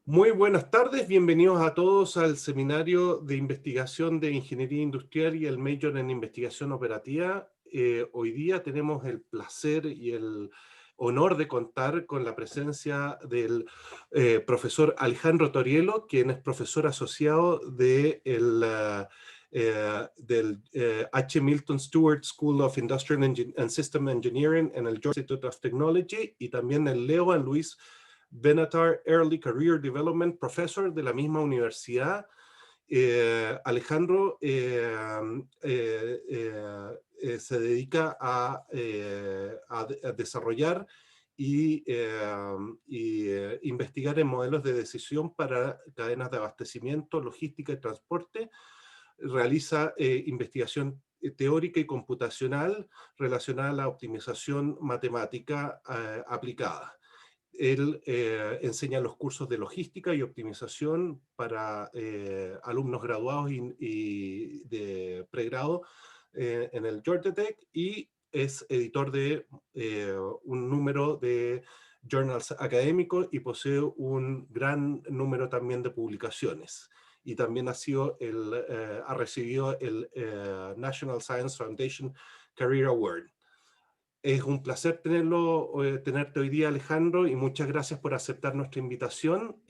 Muy buenas tardes, bienvenidos a todos al seminario de investigación de Ingeniería Industrial y el Major en Investigación Operativa. Hoy día tenemos el placer y el honor de contar con la presencia del profesor Alejandro Torielo, quien es profesor asociado del H. Milton Stewart School of Industrial and System Engineering en el Georgia Institute of Technology, y también el Leo and Luis Benatar Early Career Development Professor de la misma universidad. Alejandro se dedica a desarrollar y investigar en modelos de decisión para cadenas de abastecimiento, logística y transporte. Realiza investigación teórica y computacional relacionada a la optimización matemática aplicada. Él enseña los cursos de logística y optimización para alumnos graduados y de pregrado en el Georgia Tech, y es editor de un número de journals académicos y posee un gran número también de publicaciones. Y también ha recibido el National Science Foundation Career Award. Es un placer tenerte hoy día, Alejandro, y muchas gracias por aceptar nuestra invitación.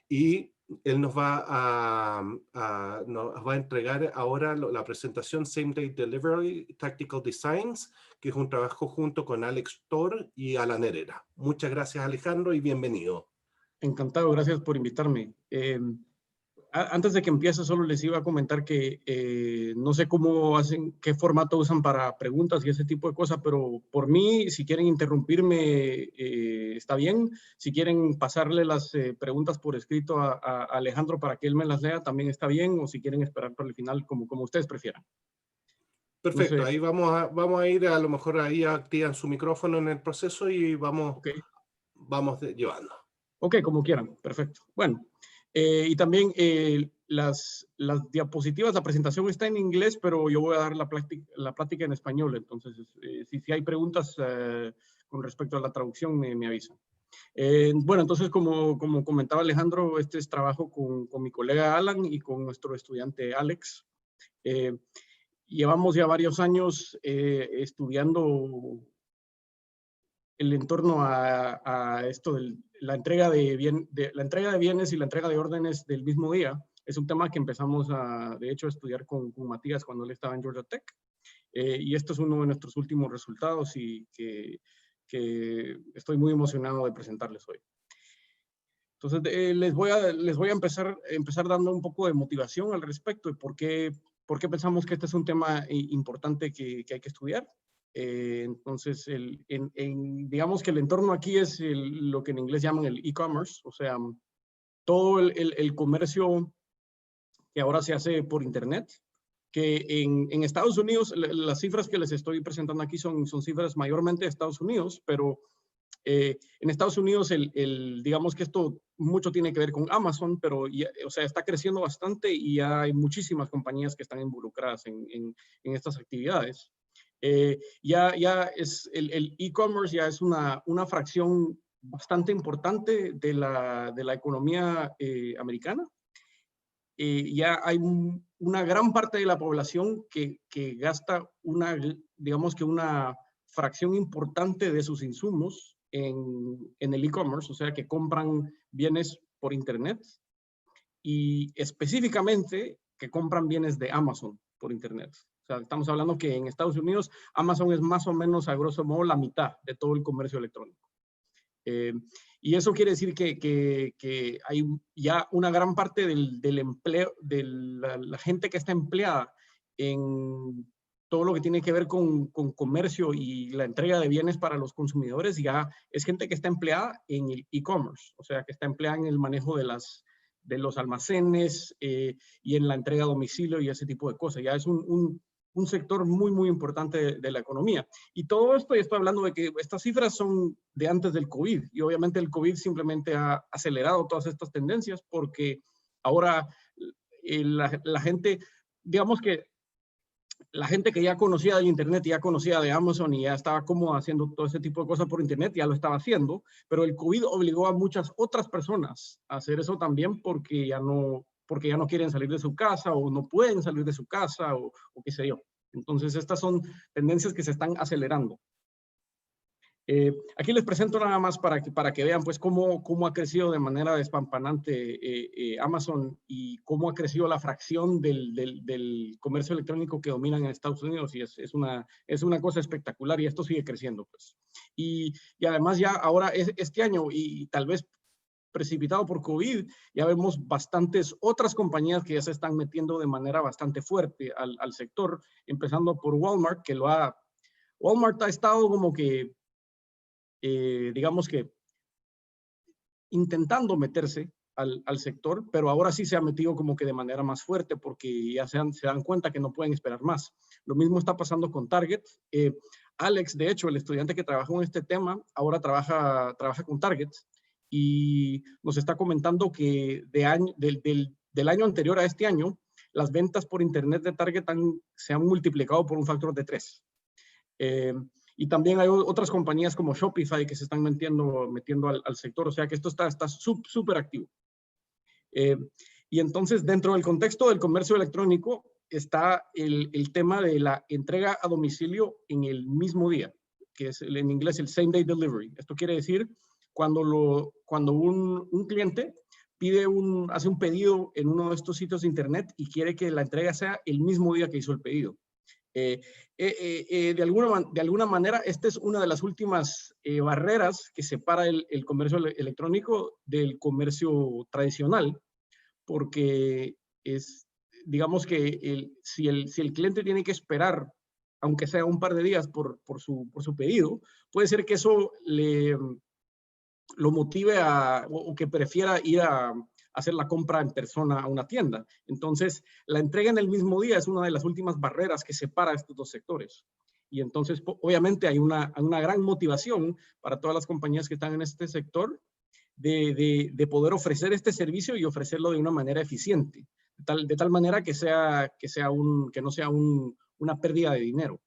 Y él nos va a entregar ahora la presentación Same Day Delivery Tactical Designs, que es un trabajo junto con Alex Thor y Alan Herrera. Muchas gracias, Alejandro, y bienvenido. Encantado, gracias por invitarme. Antes de que empiece, solo les iba a comentar que no sé cómo hacen, qué formato usan para preguntas y ese tipo de cosas, pero por mí, si quieren interrumpirme, está bien. Si quieren pasarle las preguntas por escrito a Alejandro para que él me las lea, también está bien, o si quieren esperar para el final, como ustedes prefieran. Perfecto, No sé. ahí vamos a ir, a lo mejor ahí activan su micrófono en el proceso y vamos llevando. Ok, como quieran, perfecto. Bueno, y también las diapositivas, la presentación está en inglés, pero yo voy a dar la plática en español, entonces si hay preguntas con respecto a la traducción, me avisan. Bueno, entonces como comentaba Alejandro, este es trabajo con mi colega Alan y con nuestro estudiante Alex. Llevamos ya varios años estudiando el entorno a esto de la entrega de bienes y la entrega de órdenes del mismo día. Es un tema que empezamos de hecho, a estudiar con Matías cuando él estaba en Georgia Tech. Y esto es uno de nuestros últimos resultados y que estoy muy emocionado de presentarles hoy. Entonces, les voy a empezar dando un poco de motivación al respecto de por qué pensamos que este es un tema importante que hay que estudiar. Entonces, digamos que el entorno aquí es lo que en inglés llaman el e-commerce, o sea, todo el comercio que ahora se hace por Internet, que en Estados Unidos, las cifras que les estoy presentando aquí son cifras mayormente de Estados Unidos, pero en Estados Unidos, digamos que esto mucho tiene que ver con Amazon, pero o sea, está creciendo bastante y ya hay muchísimas compañías que están involucradas en estas actividades. Ya es el e-commerce ya es una fracción bastante importante de la economía americana. Ya hay una gran parte de la población que gasta digamos que una fracción importante de sus insumos en el e-commerce, o sea, que compran bienes por Internet y específicamente que compran bienes de Amazon por Internet. O sea, estamos hablando que en Estados Unidos Amazon es más o menos, a grosso modo, la mitad de todo el comercio electrónico. Y eso quiere decir que hay ya una gran parte del empleo, de la gente que está empleada en todo lo que tiene que ver con comercio y la entrega de bienes para los consumidores, ya es gente que está empleada en el e-commerce, o sea, que está empleada en el manejo de los almacenes y en la entrega a domicilio y ese tipo de cosas. Ya es un sector muy, muy importante de la economía. Y todo esto, y estoy hablando de que estas cifras son de antes del COVID, y obviamente el COVID simplemente ha acelerado todas estas tendencias porque ahora la gente, digamos que la gente que ya conocía del Internet, ya conocía de Amazon y ya estaba cómoda haciendo todo ese tipo de cosas por Internet, ya lo estaba haciendo, pero el COVID obligó a muchas otras personas a hacer eso también porque ya no quieren salir de su casa o no pueden salir de su casa o qué sé yo. Entonces, estas son tendencias que se están acelerando. Aquí les presento nada más para que vean pues cómo ha crecido de manera despampanante Amazon y cómo ha crecido la fracción del comercio electrónico que dominan en Estados Unidos, y es una cosa espectacular, y esto sigue creciendo pues. Y además ya ahora este año, y tal vez precipitado por COVID, ya vemos bastantes otras compañías que ya se están metiendo de manera bastante fuerte al sector, empezando por Walmart, Walmart ha estado como que digamos que intentando meterse al sector, pero ahora sí se ha metido como que de manera más fuerte porque ya se dan cuenta que no pueden esperar más. Lo mismo está pasando con Target. Alex, de hecho, el estudiante que trabajó en este tema, ahora trabaja con Target y nos está comentando que del año anterior a este año, las ventas por internet de Target se han multiplicado por un factor de 3. Y también hay otras compañías como Shopify que se están metiendo al sector, o sea que esto está súper activo. Y entonces, dentro del contexto del comercio electrónico, está el tema de la entrega a domicilio en el mismo día, que es en inglés el same day delivery. Esto quiere decir cuando un cliente hace un pedido en uno de estos sitios de internet y quiere que la entrega sea el mismo día que hizo el pedido. De alguna manera, esta es una de las últimas barreras que separa el comercio electrónico del comercio tradicional, porque digamos que si el cliente tiene que esperar, aunque sea un par de días por su pedido, puede ser que eso lo motive o que prefiera ir a hacer la compra en persona a una tienda. Entonces, la entrega en el mismo día es una de las últimas barreras que separa estos dos sectores. Y entonces, obviamente, hay una gran motivación para todas las compañías que están en este sector de poder ofrecer este servicio y ofrecerlo de una manera eficiente, de tal manera que no sea una pérdida de dinero.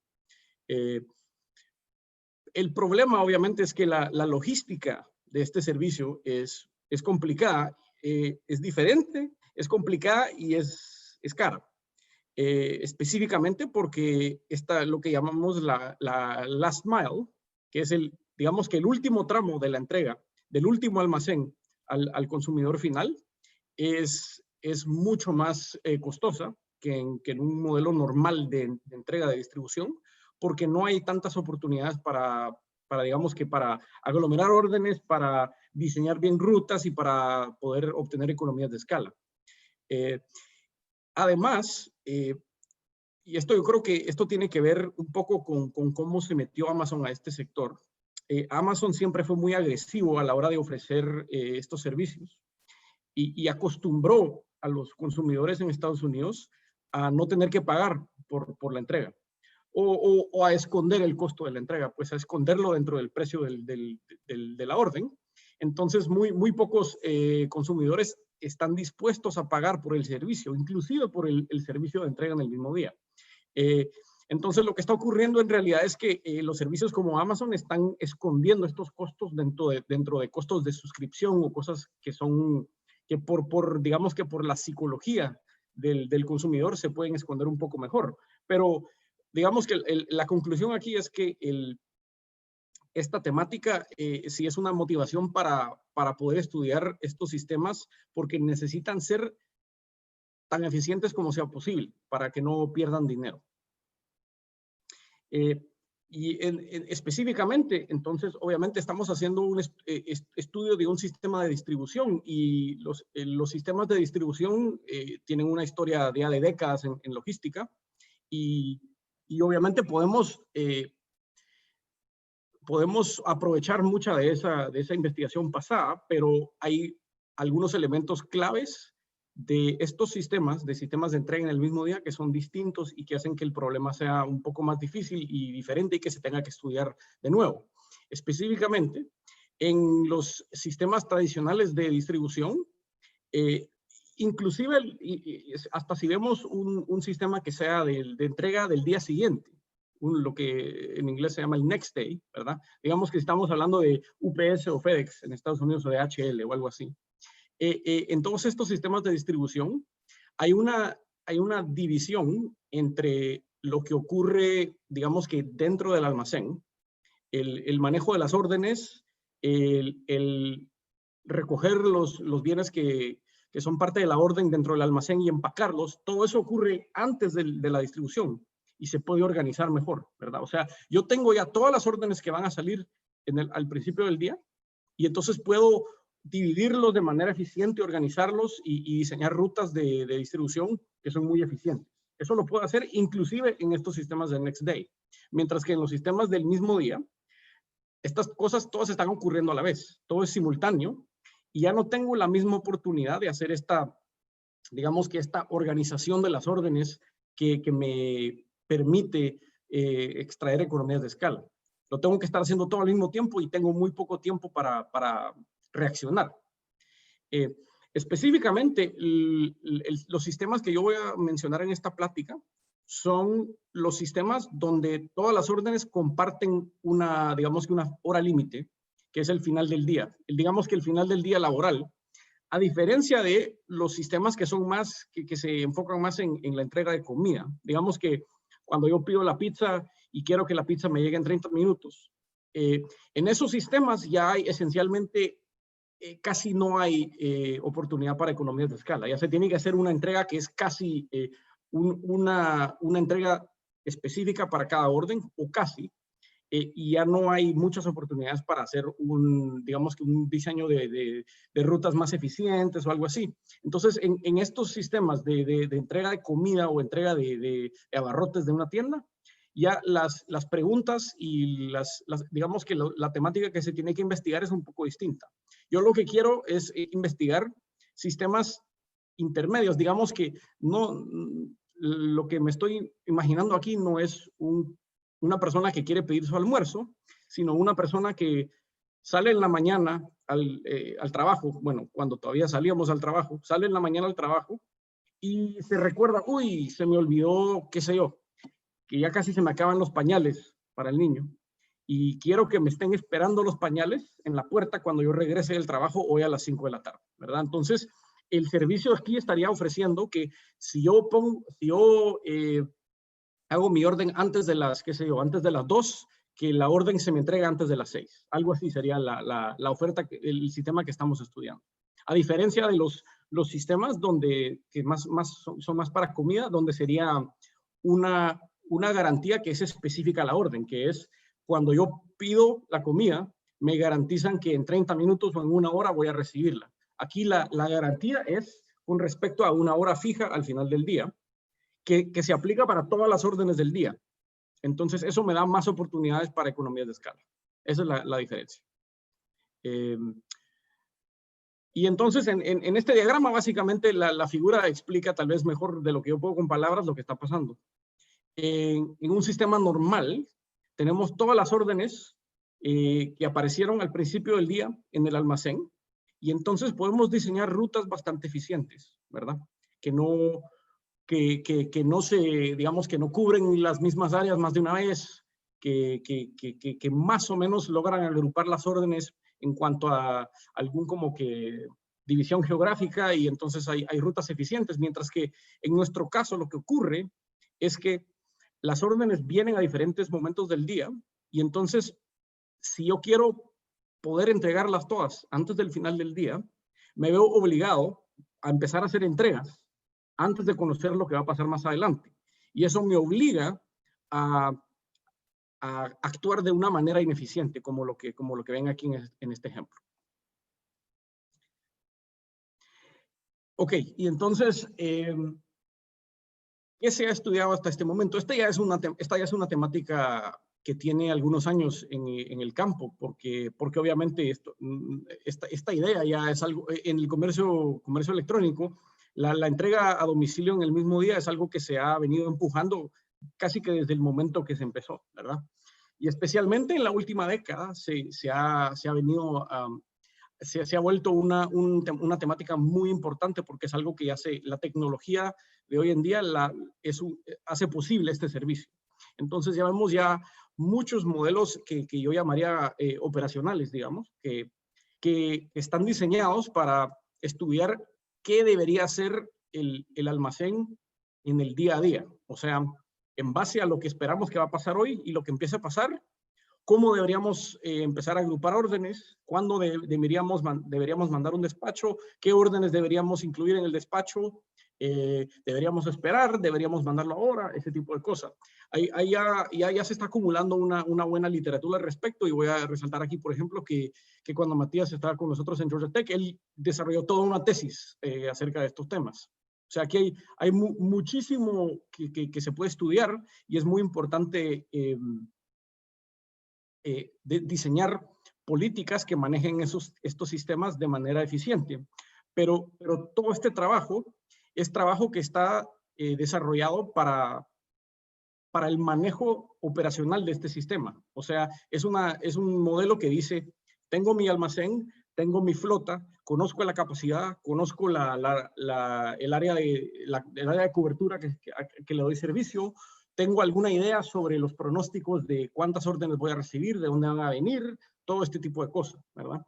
El problema, obviamente, es que la logística de este servicio es complicada, es diferente, es complicada y es cara. Específicamente porque está lo que llamamos la last mile, que es digamos que el último tramo de la entrega, del último almacén al consumidor final, es mucho más costosa que en un modelo normal de entrega de distribución, porque no hay tantas oportunidades para digamos que para aglomerar órdenes, para diseñar bien rutas y para poder obtener economías de escala. Además, y yo creo que esto tiene que ver un poco con cómo se metió Amazon a este sector. Amazon siempre fue muy agresivo a la hora de ofrecer estos servicios y acostumbró a los consumidores en Estados Unidos a no tener que pagar por la entrega o a esconder el costo de la entrega, pues a esconderlo dentro del precio de la orden. Entonces, muy pocos consumidores están dispuestos a pagar por el servicio, inclusive por el servicio de entrega en el mismo día. Entonces, lo que está ocurriendo en realidad es que los servicios como Amazon están escondiendo estos costos dentro de costos de suscripción o cosas que digamos que por la psicología del consumidor se pueden esconder un poco mejor. Pero digamos que la conclusión aquí es que esta temática sí es una motivación para poder estudiar estos sistemas, porque necesitan ser tan eficientes como sea posible para que no pierdan dinero. Y específicamente, entonces, obviamente estamos haciendo un estudio de un sistema de distribución, y los sistemas de distribución tienen una historia ya de décadas en logística, y obviamente podemos aprovechar mucha de esa investigación pasada, pero hay algunos elementos claves de estos sistemas de entrega en el mismo día que son distintos y que hacen que el problema sea un poco más difícil y diferente y que se tenga que estudiar de nuevo. Específicamente, en los sistemas tradicionales de distribución, inclusive, hasta si vemos un sistema que sea de entrega del día siguiente, lo que en inglés se llama el next day, ¿verdad? Digamos que estamos hablando de UPS o FedEx en Estados Unidos o de HL o algo así. En todos estos sistemas de distribución hay una división entre lo que ocurre, digamos que dentro del almacén, el manejo de las órdenes, el recoger los bienes que son parte de la orden dentro del almacén y empacarlos. Todo eso ocurre antes de la distribución y se puede organizar mejor, ¿verdad? O sea, yo tengo ya todas las órdenes que van a salir al principio del día y entonces puedo dividirlos de manera eficiente, organizarlos y diseñar rutas de distribución que son muy eficientes. Eso lo puedo hacer inclusive en estos sistemas de Next Day. Mientras que en los sistemas del mismo día, estas cosas todas están ocurriendo a la vez. Todo es simultáneo y ya no tengo la misma oportunidad de hacer digamos que esta organización de las órdenes que me permite extraer economías de escala. Lo tengo que estar haciendo todo al mismo tiempo y tengo muy poco tiempo para reaccionar. Específicamente, los sistemas que yo voy a mencionar en esta plática son los sistemas donde todas las órdenes comparten digamos que una hora límite, que es el final del día. Digamos que el final del día laboral, a diferencia de los sistemas que son más, que se enfocan más en la entrega de comida. Digamos que cuando yo pido la pizza y quiero que la pizza me llegue en 30 minutos, en esos sistemas ya hay esencialmente casi no hay oportunidad para economías de escala. Ya se tiene que hacer una entrega que es casi una entrega específica para cada orden, o casi, y ya no hay muchas oportunidades para hacer digamos que un diseño de rutas más eficientes o algo así. Entonces, en estos sistemas de entrega de comida o entrega de abarrotes de una tienda, ya las preguntas y digamos que la temática que se tiene que investigar es un poco distinta. Yo lo que quiero es investigar sistemas intermedios. Digamos que lo que me estoy imaginando aquí no es una persona que quiere pedir su almuerzo, sino una persona que sale en la mañana al trabajo, bueno, cuando todavía salíamos al trabajo, sale en la mañana al trabajo y se recuerda, uy, se me olvidó, qué sé yo, que ya casi se me acaban los pañales para el niño y quiero que me estén esperando los pañales en la puerta cuando yo regrese del trabajo hoy a las 5 de la tarde, ¿verdad? Entonces, el servicio aquí estaría ofreciendo que si yo hago mi orden antes de las, qué sé yo, antes de las 2, que la orden se me entrega antes de las 6. Algo así sería la oferta, el sistema que estamos estudiando. A diferencia de los sistemas que son más para comida, donde sería una garantía que es específica a la orden, que es cuando yo pido la comida, me garantizan que en 30 minutos o en una hora voy a recibirla. Aquí la garantía es con respecto a una hora fija al final del día, que se aplica para todas las órdenes del día. Entonces, eso me da más oportunidades para economías de escala. Esa es la diferencia. Y entonces, en este diagrama, básicamente, la figura explica tal vez mejor de lo que yo puedo con palabras lo que está pasando. En un sistema normal, tenemos todas las órdenes que aparecieron al principio del día en el almacén, y entonces podemos diseñar rutas bastante eficientes, ¿verdad? Que no digamos, que no cubren las mismas áreas más de una vez, que más o menos logran agrupar las órdenes en cuanto a algún como que división geográfica, y entonces hay rutas eficientes, mientras que en nuestro caso lo que ocurre es que las órdenes vienen a diferentes momentos del día, y entonces si yo quiero poder entregarlas todas antes del final del día, me veo obligado a empezar a hacer entregas antes de conocer lo que va a pasar más adelante. Y eso me obliga a actuar de una manera ineficiente, como lo que ven aquí en este ejemplo. Ok, y entonces, ¿qué se ha estudiado hasta este momento? Esta ya es una temática que tiene algunos años en el campo, porque obviamente esta idea ya es algo, en el comercio electrónico, la entrega a domicilio en el mismo día es algo que se ha venido empujando casi que desde el momento que se empezó, ¿verdad? Y especialmente en la última década se ha venido se ha vuelto una temática muy importante porque es algo que hace la tecnología de hoy en día, hace posible este servicio. Entonces ya vemos ya muchos modelos que yo llamaría operacionales, digamos, que están diseñados para estudiar qué debería ser el almacén en el día a día. O sea, en base a lo que esperamos que va a pasar hoy y lo que empiece a pasar, cómo deberíamos empezar a agrupar órdenes, cuándo deberíamos mandar un despacho, qué órdenes deberíamos incluir en el despacho, deberíamos esperar, deberíamos mandarlo ahora, ese tipo de cosas. Ahí ya se está acumulando una buena literatura al respecto, y voy a resaltar aquí, por ejemplo, que cuando Matías estaba con nosotros en Georgia Tech, él desarrolló toda una tesis acerca de estos temas. O sea, aquí hay muchísimo que se puede estudiar, y es muy importante diseñar políticas que manejen estos sistemas de manera eficiente. Pero todo este trabajo es trabajo que está desarrollado para el manejo operacional de este sistema. O sea, es un modelo que dice, tengo mi almacén, tengo mi flota, conozco la capacidad, conozco el área de cobertura que le doy servicio, tengo alguna idea sobre los pronósticos de cuántas órdenes voy a recibir, de dónde van a venir, todo este tipo de cosas, ¿verdad?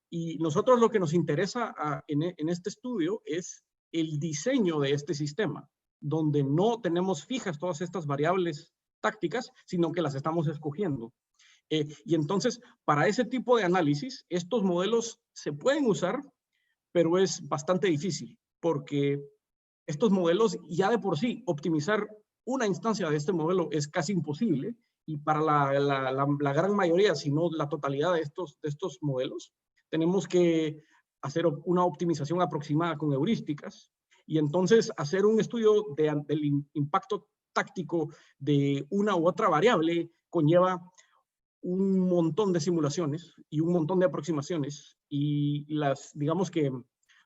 Y nosotros lo que nos interesa en este estudio es el diseño de este sistema, donde no tenemos fijas todas estas variables tácticas, sino que las estamos escogiendo. Y entonces, para ese tipo de análisis, estos modelos se pueden usar, pero es bastante difícil, porque estos modelos ya de por sí, optimizar una instancia de este modelo es casi imposible, y para la gran mayoría, si no la totalidad de estos modelos, tenemos que hacer una optimización aproximada con heurísticas, y entonces hacer un estudio del impacto táctico de una u otra variable conlleva un montón de simulaciones y un montón de aproximaciones, y digamos que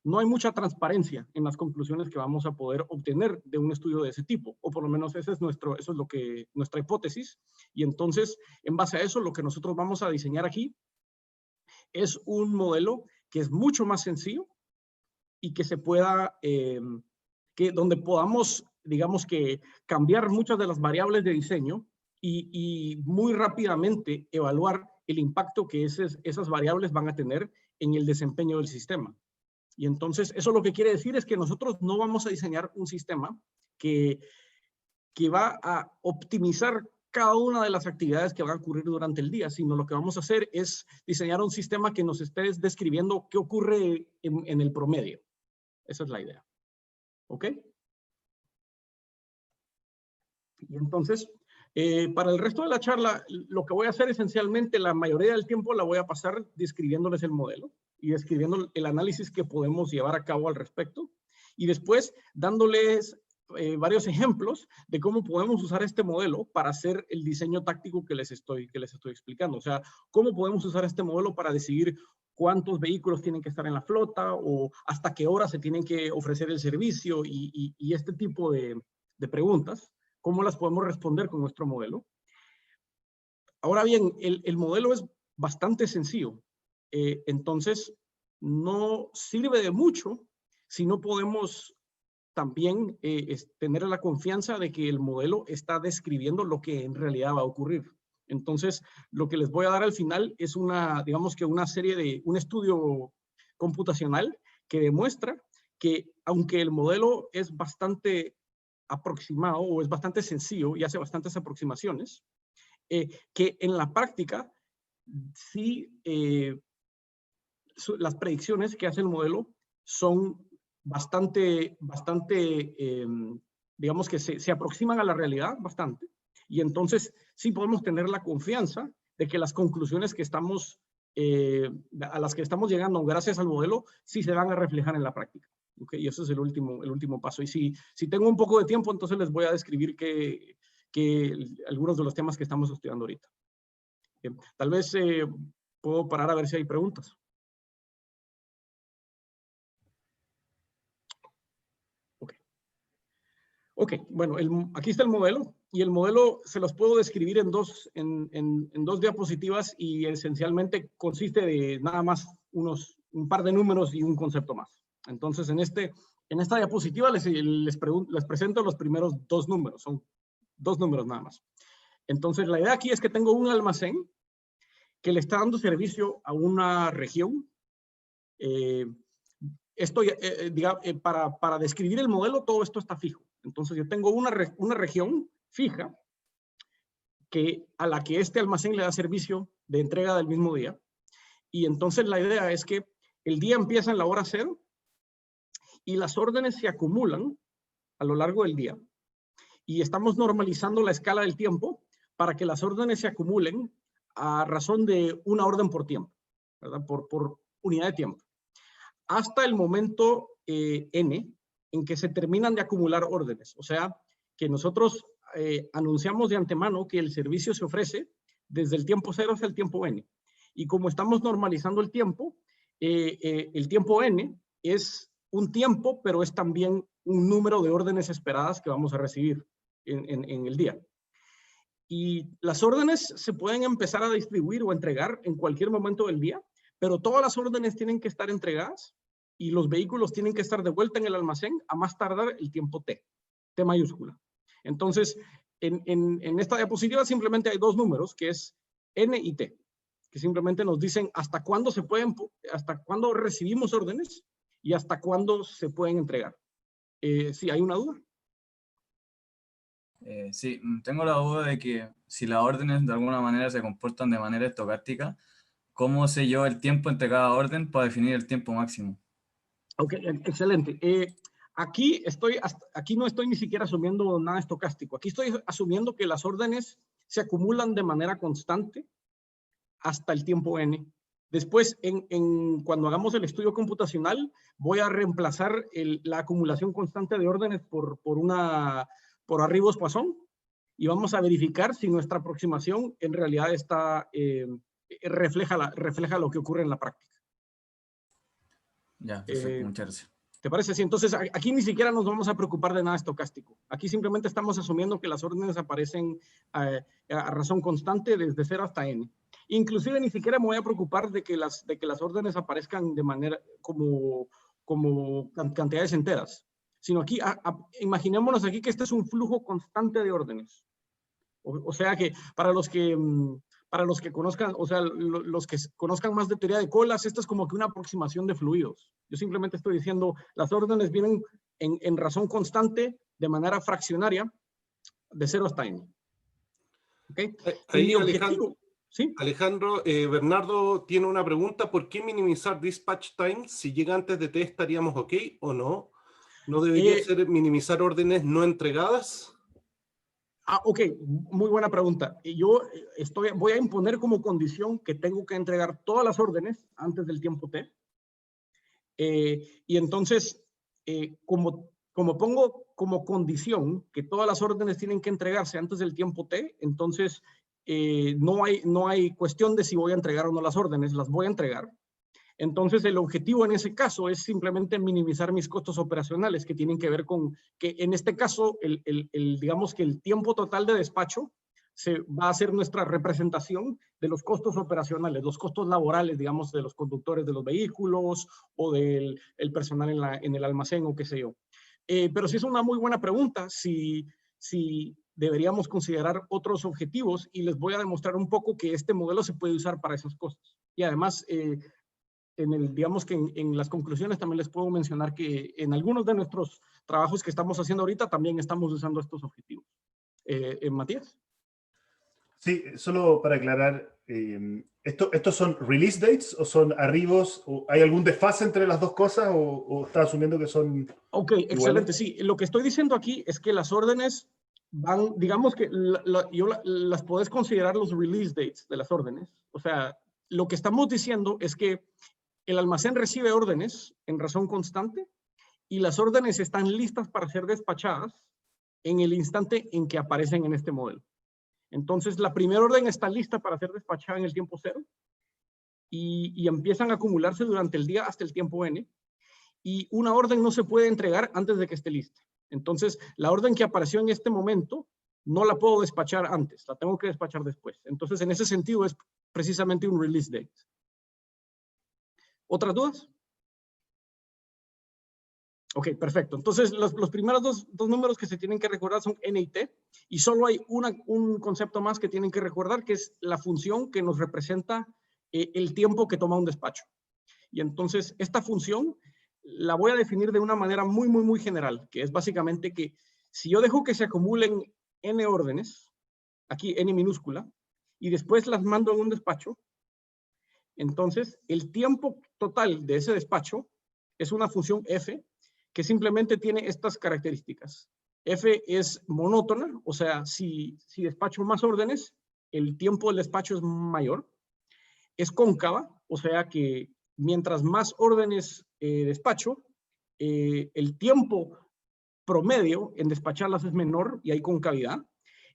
no hay mucha transparencia en las conclusiones que vamos a poder obtener de un estudio de ese tipo, o por lo menos eso es nuestra hipótesis. Y entonces, en base a eso, lo que nosotros vamos a diseñar aquí es un modelo que es mucho más sencillo y que se pueda, donde podamos, digamos que, cambiar muchas de las variables de diseño y muy rápidamente evaluar el impacto que esas variables van a tener en el desempeño del sistema. Y entonces, eso lo que quiere decir es que nosotros no vamos a diseñar un sistema que va a optimizar cada una de las actividades que van a ocurrir durante el día, sino lo que vamos a hacer es diseñar un sistema que nos esté describiendo qué ocurre en el promedio. Esa es la idea. ¿Ok? Y entonces, para el resto de la charla, lo que voy a hacer esencialmente, la mayoría del tiempo la voy a pasar describiéndoles el modelo y describiendo el análisis que podemos llevar a cabo al respecto, y después dándoles varios ejemplos de cómo podemos usar este modelo para hacer el diseño táctico que les estoy explicando. O sea, cómo podemos usar este modelo para decidir cuántos vehículos tienen que estar en la flota, o hasta qué hora se tienen que ofrecer el servicio, y este tipo de preguntas, cómo las podemos responder con nuestro modelo. Ahora bien, el modelo es bastante sencillo. Entonces, no sirve de mucho si no podemos también tener la confianza de que el modelo está describiendo lo que en realidad va a ocurrir. Entonces, lo que les voy a dar al final es digamos que un estudio computacional que demuestra que, aunque el modelo es bastante aproximado o es bastante sencillo y hace bastantes aproximaciones, que en la práctica sí las predicciones que hace el modelo son bastante, digamos que se aproximan a la realidad bastante, y entonces sí podemos tener la confianza de que las conclusiones que a las que estamos llegando gracias al modelo sí se van a reflejar en la práctica. Okay, y eso es el último paso. Y si tengo un poco de tiempo, entonces les voy a describir algunos de los temas que estamos estudiando ahorita. Tal vez puedo parar a ver si hay preguntas. Ok, bueno, aquí está el modelo, y el modelo se los puedo describir en dos diapositivas, y esencialmente consiste de nada más unos un par de números y un concepto más. Entonces, en esta diapositiva les presento los primeros dos números. Son dos números nada más. Entonces, la idea aquí es que tengo un almacén que le está dando servicio a una región. Para describir el modelo, todo esto está fijo. Entonces, yo tengo una región fija a la que este almacén le da servicio de entrega del mismo día. Y entonces la idea es que el día empieza en la hora 0 y las órdenes se acumulan a lo largo del día. Y estamos normalizando la escala del tiempo para que las órdenes se acumulen a razón de una orden por tiempo, ¿verdad? Por unidad de tiempo. Hasta el momento n en que se terminan de acumular órdenes. O sea, que nosotros anunciamos de antemano que el servicio se ofrece desde el tiempo 0 hasta el tiempo n. Y como estamos normalizando el tiempo n es un tiempo, pero es también un número de órdenes esperadas que vamos a recibir en el día. Y las órdenes se pueden empezar a distribuir o entregar en cualquier momento del día, pero todas las órdenes tienen que estar entregadas y los vehículos tienen que estar de vuelta en el almacén a más tardar el tiempo T mayúscula. Entonces, en esta diapositiva simplemente hay dos números, que es N y T, que simplemente nos dicen hasta cuándo recibimos órdenes y hasta cuándo se pueden entregar. ¿Sí hay una duda? Sí, tengo la duda de que si las órdenes de alguna manera se comportan de manera estocástica, ¿cómo sé yo el tiempo entre cada orden para definir el tiempo máximo? Ok, excelente. Aquí no estoy ni siquiera asumiendo nada estocástico. Aquí estoy asumiendo que las órdenes se acumulan de manera constante hasta el tiempo n. Después, cuando hagamos el estudio computacional, voy a reemplazar la acumulación constante de órdenes por arribos Poisson y vamos a verificar si nuestra aproximación en realidad refleja lo que ocurre en la práctica. Ya, perfecto, muchas gracias. ¿Te parece? Sí, entonces aquí ni siquiera nos vamos a preocupar de nada estocástico. Aquí simplemente estamos asumiendo que las órdenes aparecen a razón constante desde 0 hasta n. Inclusive ni siquiera me voy a preocupar de que las órdenes aparezcan de manera como cantidades enteras, sino aquí imaginémonos aquí que este es un flujo constante de órdenes. O sea que para los que conozcan, o sea, los que conozcan más de teoría de colas, esto es como que una aproximación de fluidos. Yo simplemente estoy diciendo, las órdenes vienen en razón constante, de manera fraccionaria, de 0 hasta n. ¿Okay? Ahí, objetivo, ¿sí? Alejandro, Bernardo tiene una pregunta. ¿Por qué minimizar dispatch time? Si llega antes de T, ¿estaríamos ok o no? ¿No debería ser minimizar órdenes no entregadas? Ok, muy buena pregunta. Yo voy a imponer como condición que tengo que entregar todas las órdenes antes del tiempo T. Y entonces, como pongo como condición que todas las órdenes tienen que entregarse antes del tiempo T, entonces no hay cuestión de si voy a entregar o no las órdenes, las voy a entregar. Entonces, el objetivo en ese caso es simplemente minimizar mis costos operacionales, que tienen que ver con que en este caso, digamos que el tiempo total de despacho va a ser nuestra representación de los costos operacionales, los costos laborales, digamos, de los conductores de los vehículos o del personal en el almacén o qué sé yo. Pero sí es una muy buena pregunta si deberíamos considerar otros objetivos, y les voy a demostrar un poco que este modelo se puede usar para esas cosas. Y además, digamos que en las conclusiones también les puedo mencionar que en algunos de nuestros trabajos que estamos haciendo ahorita también estamos usando estos objetivos. Matías. Sí, solo para aclarar, ¿estos son release dates o son arribos? ¿O hay algún desfase entre las dos cosas o está asumiendo que son Ok, iguales? Excelente, sí. Lo que estoy diciendo aquí es que las órdenes van, digamos que las podés considerar los release dates de las órdenes. O sea, lo que estamos diciendo es que el almacén recibe órdenes en razón constante y las órdenes están listas para ser despachadas en el instante en que aparecen en este modelo. Entonces, la primera orden está lista para ser despachada en el tiempo 0 y empiezan a acumularse durante el día hasta el tiempo n, y una orden no se puede entregar antes de que esté lista. Entonces, la orden que apareció en este momento no la puedo despachar antes, la tengo que despachar después. Entonces, en ese sentido es precisamente un release date. ¿Otras dudas? Ok, perfecto. Entonces, los primeros dos números que se tienen que recordar son N y T, y solo hay un concepto más que tienen que recordar, que es la función que nos representa el tiempo que toma un despacho. Y entonces, esta función la voy a definir de una manera muy general, que es básicamente que si yo dejo que se acumulen N órdenes, aquí N minúscula, y después las mando en un despacho, entonces el tiempo total de ese despacho es una función F, que simplemente tiene estas características. F es monótona, o sea, si despacho más órdenes, el tiempo del despacho es mayor. Es cóncava, o sea que mientras más órdenes despacho, el tiempo promedio en despacharlas es menor y hay concavidad.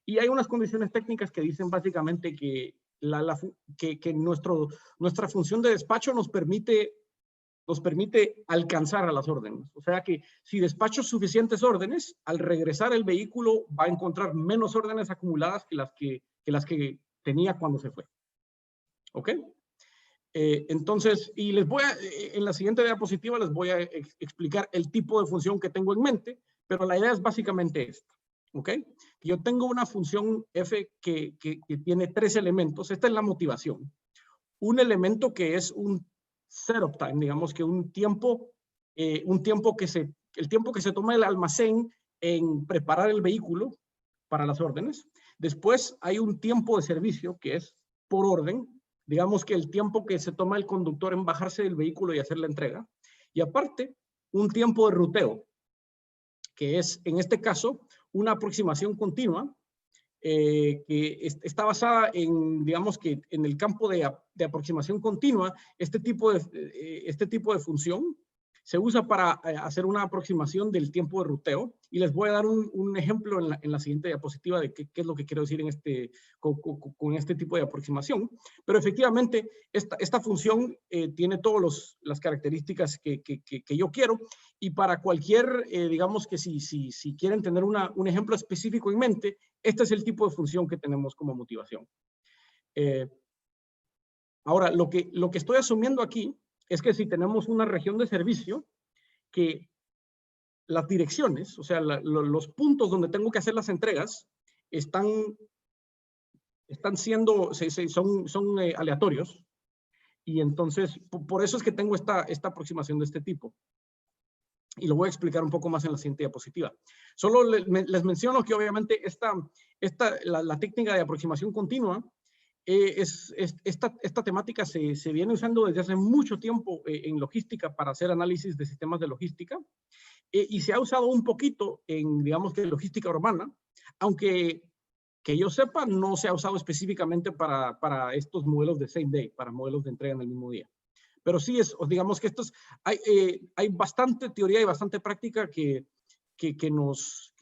Y hay unas condiciones técnicas que dicen básicamente que, nuestra función de despacho nos permite alcanzar a las órdenes. O sea que si despacho suficientes órdenes, al regresar el vehículo va a encontrar menos órdenes acumuladas que las que tenía cuando se fue. ¿Ok? Entonces, y en la siguiente diapositiva les voy a explicar el tipo de función que tengo en mente, pero la idea es básicamente esta. ¿Ok? Yo tengo una función F que tiene 3 elementos. Esta es la motivación. Un elemento que es un setup time, digamos que el tiempo que se toma el almacén en preparar el vehículo para las órdenes. Después hay un tiempo de servicio que es por orden, digamos que el tiempo que se toma el conductor en bajarse del vehículo y hacer la entrega. Y aparte, un tiempo de ruteo, que es en este caso una aproximación continua que está basada en, digamos que en el campo de aproximación continua. Este tipo de función se usa para hacer una aproximación del tiempo de ruteo, y les voy a dar un ejemplo en la siguiente diapositiva de qué es lo que quiero decir con este tipo de aproximación. Pero efectivamente, esta función tiene todas las características que yo quiero, y para cualquier, digamos que si quieren tener un ejemplo específico en mente, este es el tipo de función que tenemos como motivación. Ahora, lo que estoy asumiendo aquí es que si tenemos una región de servicio, que las direcciones, o sea, los puntos donde tengo que hacer las entregas, son aleatorios, y entonces por eso es que tengo esta aproximación de este tipo. Y lo voy a explicar un poco más en la siguiente diapositiva. Solo les menciono que obviamente la técnica de aproximación continua, esta temática se viene usando desde hace mucho tiempo en logística para hacer análisis de sistemas de logística, y se ha usado un poquito en, digamos que logística urbana, aunque que yo sepa no se ha usado específicamente para estos modelos de same day, para modelos de entrega en el mismo día. Pero sí digamos que hay bastante teoría y bastante práctica que nos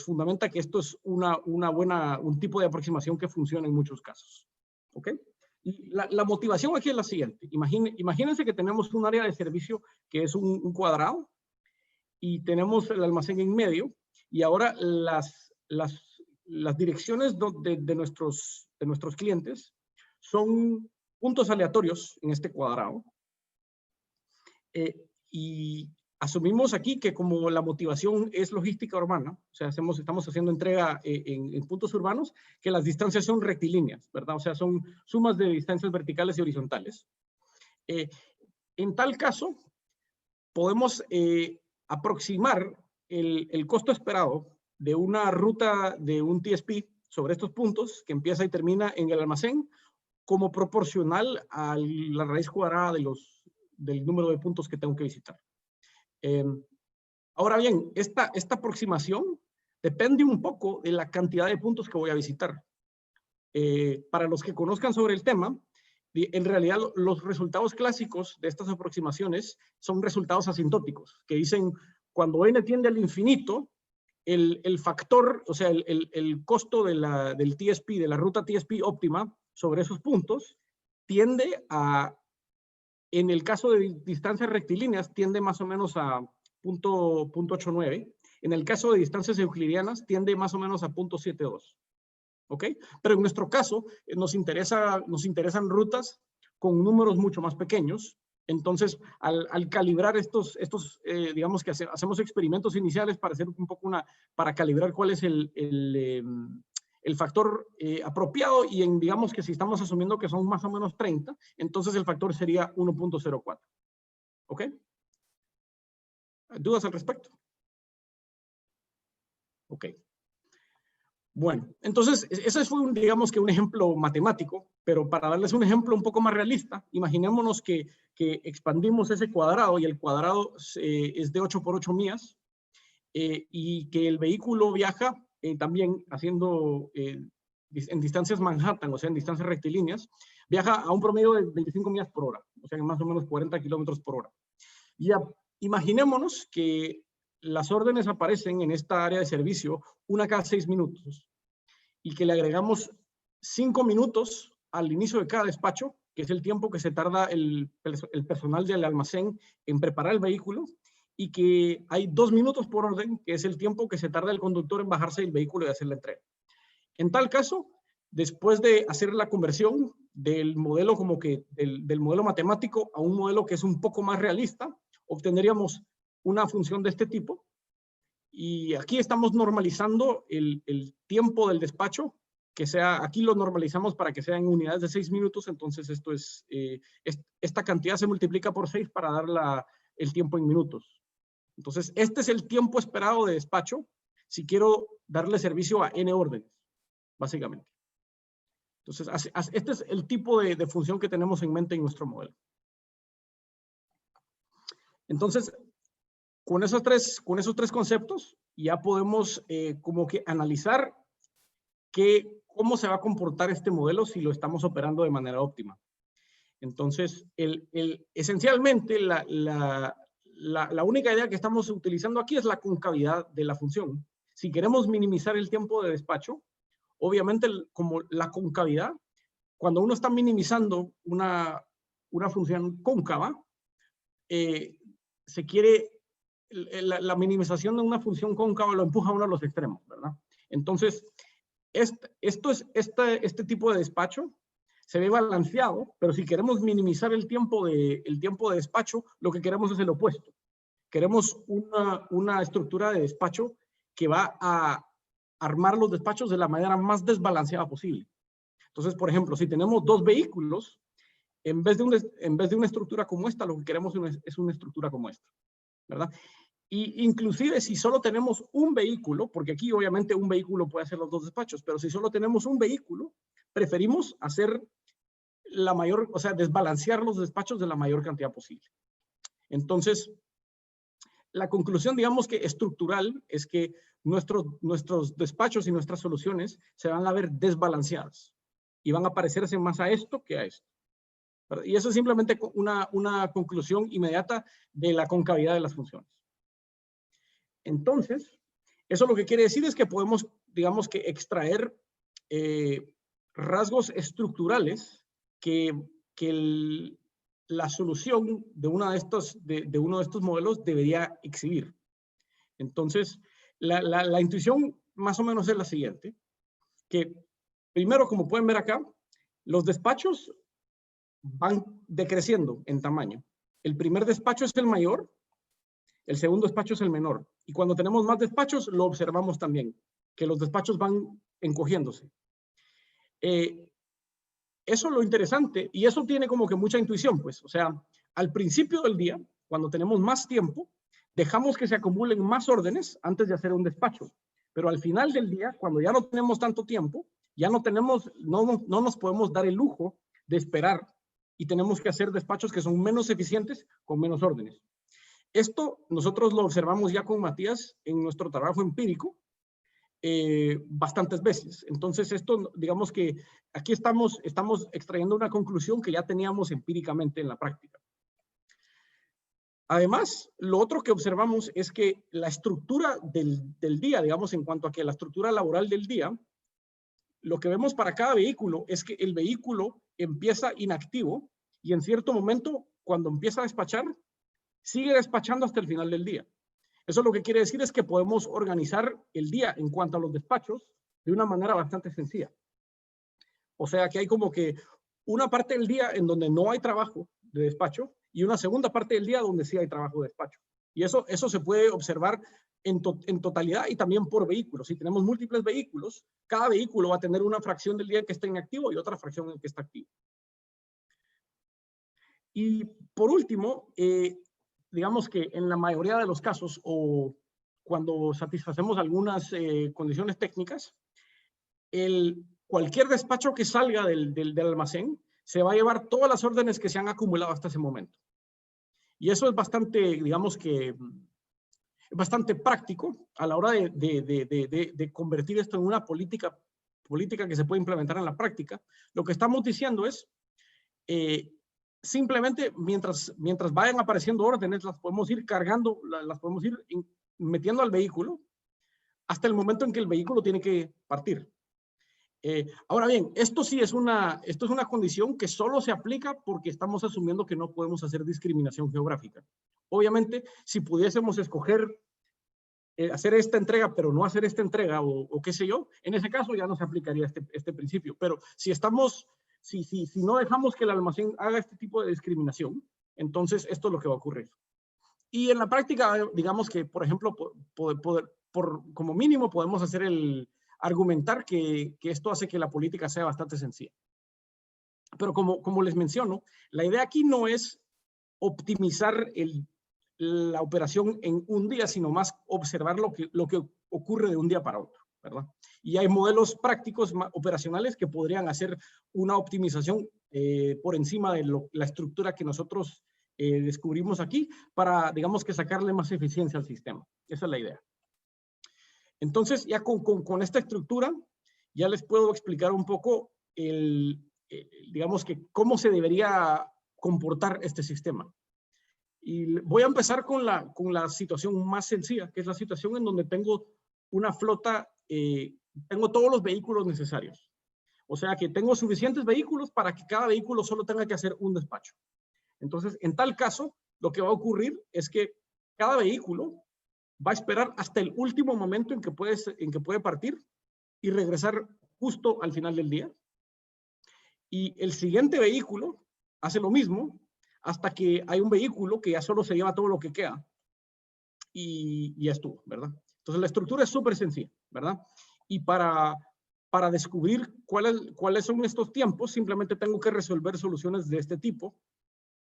fundamenta que esto es un tipo de aproximación que funciona en muchos casos. ¿Ok? Y la motivación aquí es la siguiente. Imagínense que tenemos un área de servicio que es un cuadrado, y tenemos el almacén en medio, y ahora las direcciones de nuestros clientes son puntos aleatorios en este cuadrado. Y asumimos aquí que como la motivación es logística urbana, o sea, estamos haciendo entrega en puntos urbanos, que las distancias son rectilíneas, ¿verdad? O sea, son sumas de distancias verticales y horizontales. En tal caso, podemos aproximar el costo esperado de una ruta de un TSP sobre estos puntos, que empieza y termina en el almacén, como proporcional a la raíz cuadrada del número de puntos que tengo que visitar. Ahora bien, esta aproximación depende un poco de la cantidad de puntos que voy a visitar. Para los que conozcan sobre el tema, en realidad los resultados clásicos de estas aproximaciones son resultados asintóticos, que dicen cuando n tiende al infinito, el factor, o sea, el costo del TSP, de la ruta TSP óptima sobre esos puntos, tiende a, en el caso de distancias rectilíneas, tiende más o menos a 0.89. En el caso de distancias euclidianas, tiende más o menos a 0.72. ¿Ok? Pero en nuestro caso, nos interesan rutas con números mucho más pequeños, Entonces, al calibrar digamos que hacemos experimentos iniciales para hacer un poco para calibrar cuál es el factor apropiado, y digamos que si estamos asumiendo que son más o menos 30, entonces el factor sería 1.04. ¿Ok? ¿Dudas al respecto? Ok. Bueno, entonces, ese fue digamos que un ejemplo matemático, pero para darles un ejemplo un poco más realista, imaginémonos que expandimos ese cuadrado, y el cuadrado es de 8 por 8 millas, y que el vehículo viaja también haciendo en distancias Manhattan, o sea, en distancias rectilíneas, viaja a un promedio de 25 millas por hora, o sea, más o menos 40 kilómetros por hora. Ya, imaginémonos que las órdenes aparecen en esta área de servicio una cada 6 minutos, y que le agregamos 5 minutos al inicio de cada despacho, que es el tiempo que se tarda el personal del almacén en preparar el vehículo, y que hay 2 minutos por orden, que es el tiempo que se tarda el conductor en bajarse del vehículo y hacer la entrega. En tal caso, después de hacer la conversión del modelo del modelo matemático a un modelo que es un poco más realista, obtendríamos una función de este tipo. Y aquí estamos normalizando el tiempo del despacho, aquí lo normalizamos para que sea en unidades de 6 minutos, entonces esto esta cantidad se multiplica por 6 para dar el tiempo en minutos. Entonces, este es el tiempo esperado de despacho si quiero darle servicio a N órdenes, básicamente. Entonces, este es el tipo de función que tenemos en mente en nuestro modelo. Entonces, con esos tres conceptos, ya podemos como que analizar cómo se va a comportar este modelo si lo estamos operando de manera óptima. Entonces, esencialmente, la única idea que estamos utilizando aquí es la concavidad de la función. Si queremos minimizar el tiempo de despacho, obviamente, como la concavidad, cuando uno está minimizando una función cóncava, se quiere la minimización de una función cóncava lo empuja a uno a los extremos, ¿verdad? Entonces, este tipo de despacho se ve balanceado, pero si queremos minimizar el tiempo de despacho, lo que queremos es el opuesto. Queremos una estructura de despacho que va a armar los despachos de la manera más desbalanceada posible. Entonces, por ejemplo, si tenemos 2 vehículos, en vez de una estructura como esta, lo que queremos es una estructura como esta, ¿verdad? Y inclusive si solo tenemos un vehículo, porque aquí obviamente un vehículo puede hacer los 2 despachos, pero si solo tenemos un vehículo, preferimos hacer desbalancear los despachos de la mayor cantidad posible. Entonces, la conclusión, digamos que estructural, es que nuestros despachos y nuestras soluciones se van a ver desbalanceadas y van a parecerse más a esto que a esto. Y eso es simplemente una conclusión inmediata de la concavidad de las funciones. Entonces, eso lo que quiere decir es que podemos, digamos que extraer rasgos estructurales que la solución de uno de estos modelos debería exhibir. Entonces, la intuición más o menos es la siguiente, que primero, como pueden ver acá, los despachos van decreciendo en tamaño. El primer despacho es el mayor, el segundo despacho es el menor. Y cuando tenemos más despachos, lo observamos también, que los despachos van encogiéndose. Eso es lo interesante, y eso tiene como que mucha intuición, pues. O sea, al principio del día, cuando tenemos más tiempo, dejamos que se acumulen más órdenes antes de hacer un despacho. Pero al final del día, cuando ya no tenemos tanto tiempo, ya no nos podemos dar el lujo de esperar, y tenemos que hacer despachos que son menos eficientes con menos órdenes. Esto nosotros lo observamos ya con Matías en nuestro trabajo empírico bastantes veces. Entonces esto, digamos que aquí estamos extrayendo una conclusión que ya teníamos empíricamente en la práctica. Además, lo otro que observamos es que la estructura del día, digamos, en cuanto a que la estructura laboral del día, lo que vemos para cada vehículo es que el vehículo empieza inactivo y en cierto momento, cuando empieza a despachar, sigue despachando hasta el final del día. Eso lo que quiere decir es que podemos organizar el día en cuanto a los despachos de una manera bastante sencilla. O sea que hay como que una parte del día en donde no hay trabajo de despacho y una segunda parte del día donde sí hay trabajo de despacho. Y eso se puede observar en totalidad y también por vehículos. Si tenemos múltiples vehículos, cada vehículo va a tener una fracción del día que está inactivo y otra fracción en que está activo. Y por último, digamos que en la mayoría de los casos, o cuando satisfacemos algunas condiciones técnicas, cualquier despacho que salga del almacén se va a llevar todas las órdenes que se han acumulado hasta ese momento. Y eso es bastante, digamos que, bastante práctico a la hora de convertir esto en una política que se puede implementar en la práctica. Lo que estamos diciendo es, simplemente mientras vayan apareciendo órdenes, las podemos ir cargando, las podemos ir metiendo al vehículo hasta el momento en que el vehículo tiene que partir. Ahora bien, esto es una condición que solo se aplica porque estamos asumiendo que no podemos hacer discriminación geográfica. Obviamente, si pudiésemos escoger hacer esta entrega, pero no hacer esta entrega o qué sé yo, en ese caso ya no se aplicaría este principio. Pero si no dejamos que el almacén haga este tipo de discriminación, entonces esto es lo que va a ocurrir. Y en la práctica, digamos que, por ejemplo, como mínimo podemos hacer argumentar que esto hace que la política sea bastante sencilla. Pero como les menciono, la idea aquí no es optimizar la operación en un día, sino más observar lo que ocurre de un día para otro, ¿verdad? Y hay modelos prácticos operacionales que podrían hacer una optimización por encima de la estructura que nosotros descubrimos aquí para, digamos que sacarle más eficiencia al sistema. Esa es la idea. Entonces, ya con esta estructura, ya les puedo explicar un poco, digamos que cómo se debería comportar este sistema. Y voy a empezar con la situación más sencilla, que es la situación en donde tengo una flota, tengo todos los vehículos necesarios. O sea que tengo suficientes vehículos para que cada vehículo solo tenga que hacer un despacho. Entonces, en tal caso, lo que va a ocurrir es que cada vehículo va a esperar hasta el último momento en que puede partir y regresar justo al final del día. Y el siguiente vehículo hace lo mismo hasta que hay un vehículo que ya solo se lleva todo lo que queda y ya estuvo, ¿verdad? Entonces la estructura es súper sencilla, ¿verdad? Y para descubrir cuáles son estos tiempos, simplemente tengo que resolver soluciones de este tipo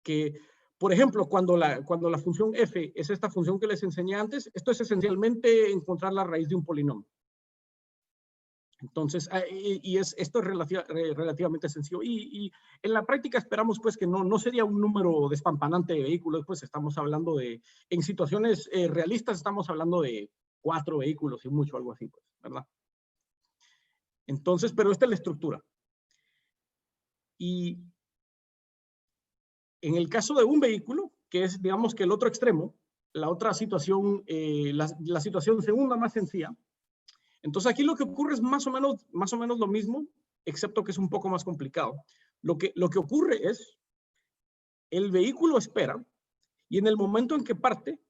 que, por ejemplo, cuando la función f es esta función que les enseñé antes, esto es esencialmente encontrar la raíz de un polinomio. Entonces, esto es relativamente sencillo. Y en la práctica esperamos pues que no sería un número despampanante de vehículos, pues estamos hablando en situaciones realistas estamos hablando de 4 vehículos y mucho, algo así, pues, ¿verdad? Entonces, pero esta es la estructura. Y en el caso de un vehículo, que es, digamos, que el otro extremo, la otra situación, la situación segunda más sencilla. Entonces, aquí lo que ocurre es más o menos lo mismo, excepto que es un poco más complicado. Lo que ocurre es, el vehículo espera, y en el momento en que parte,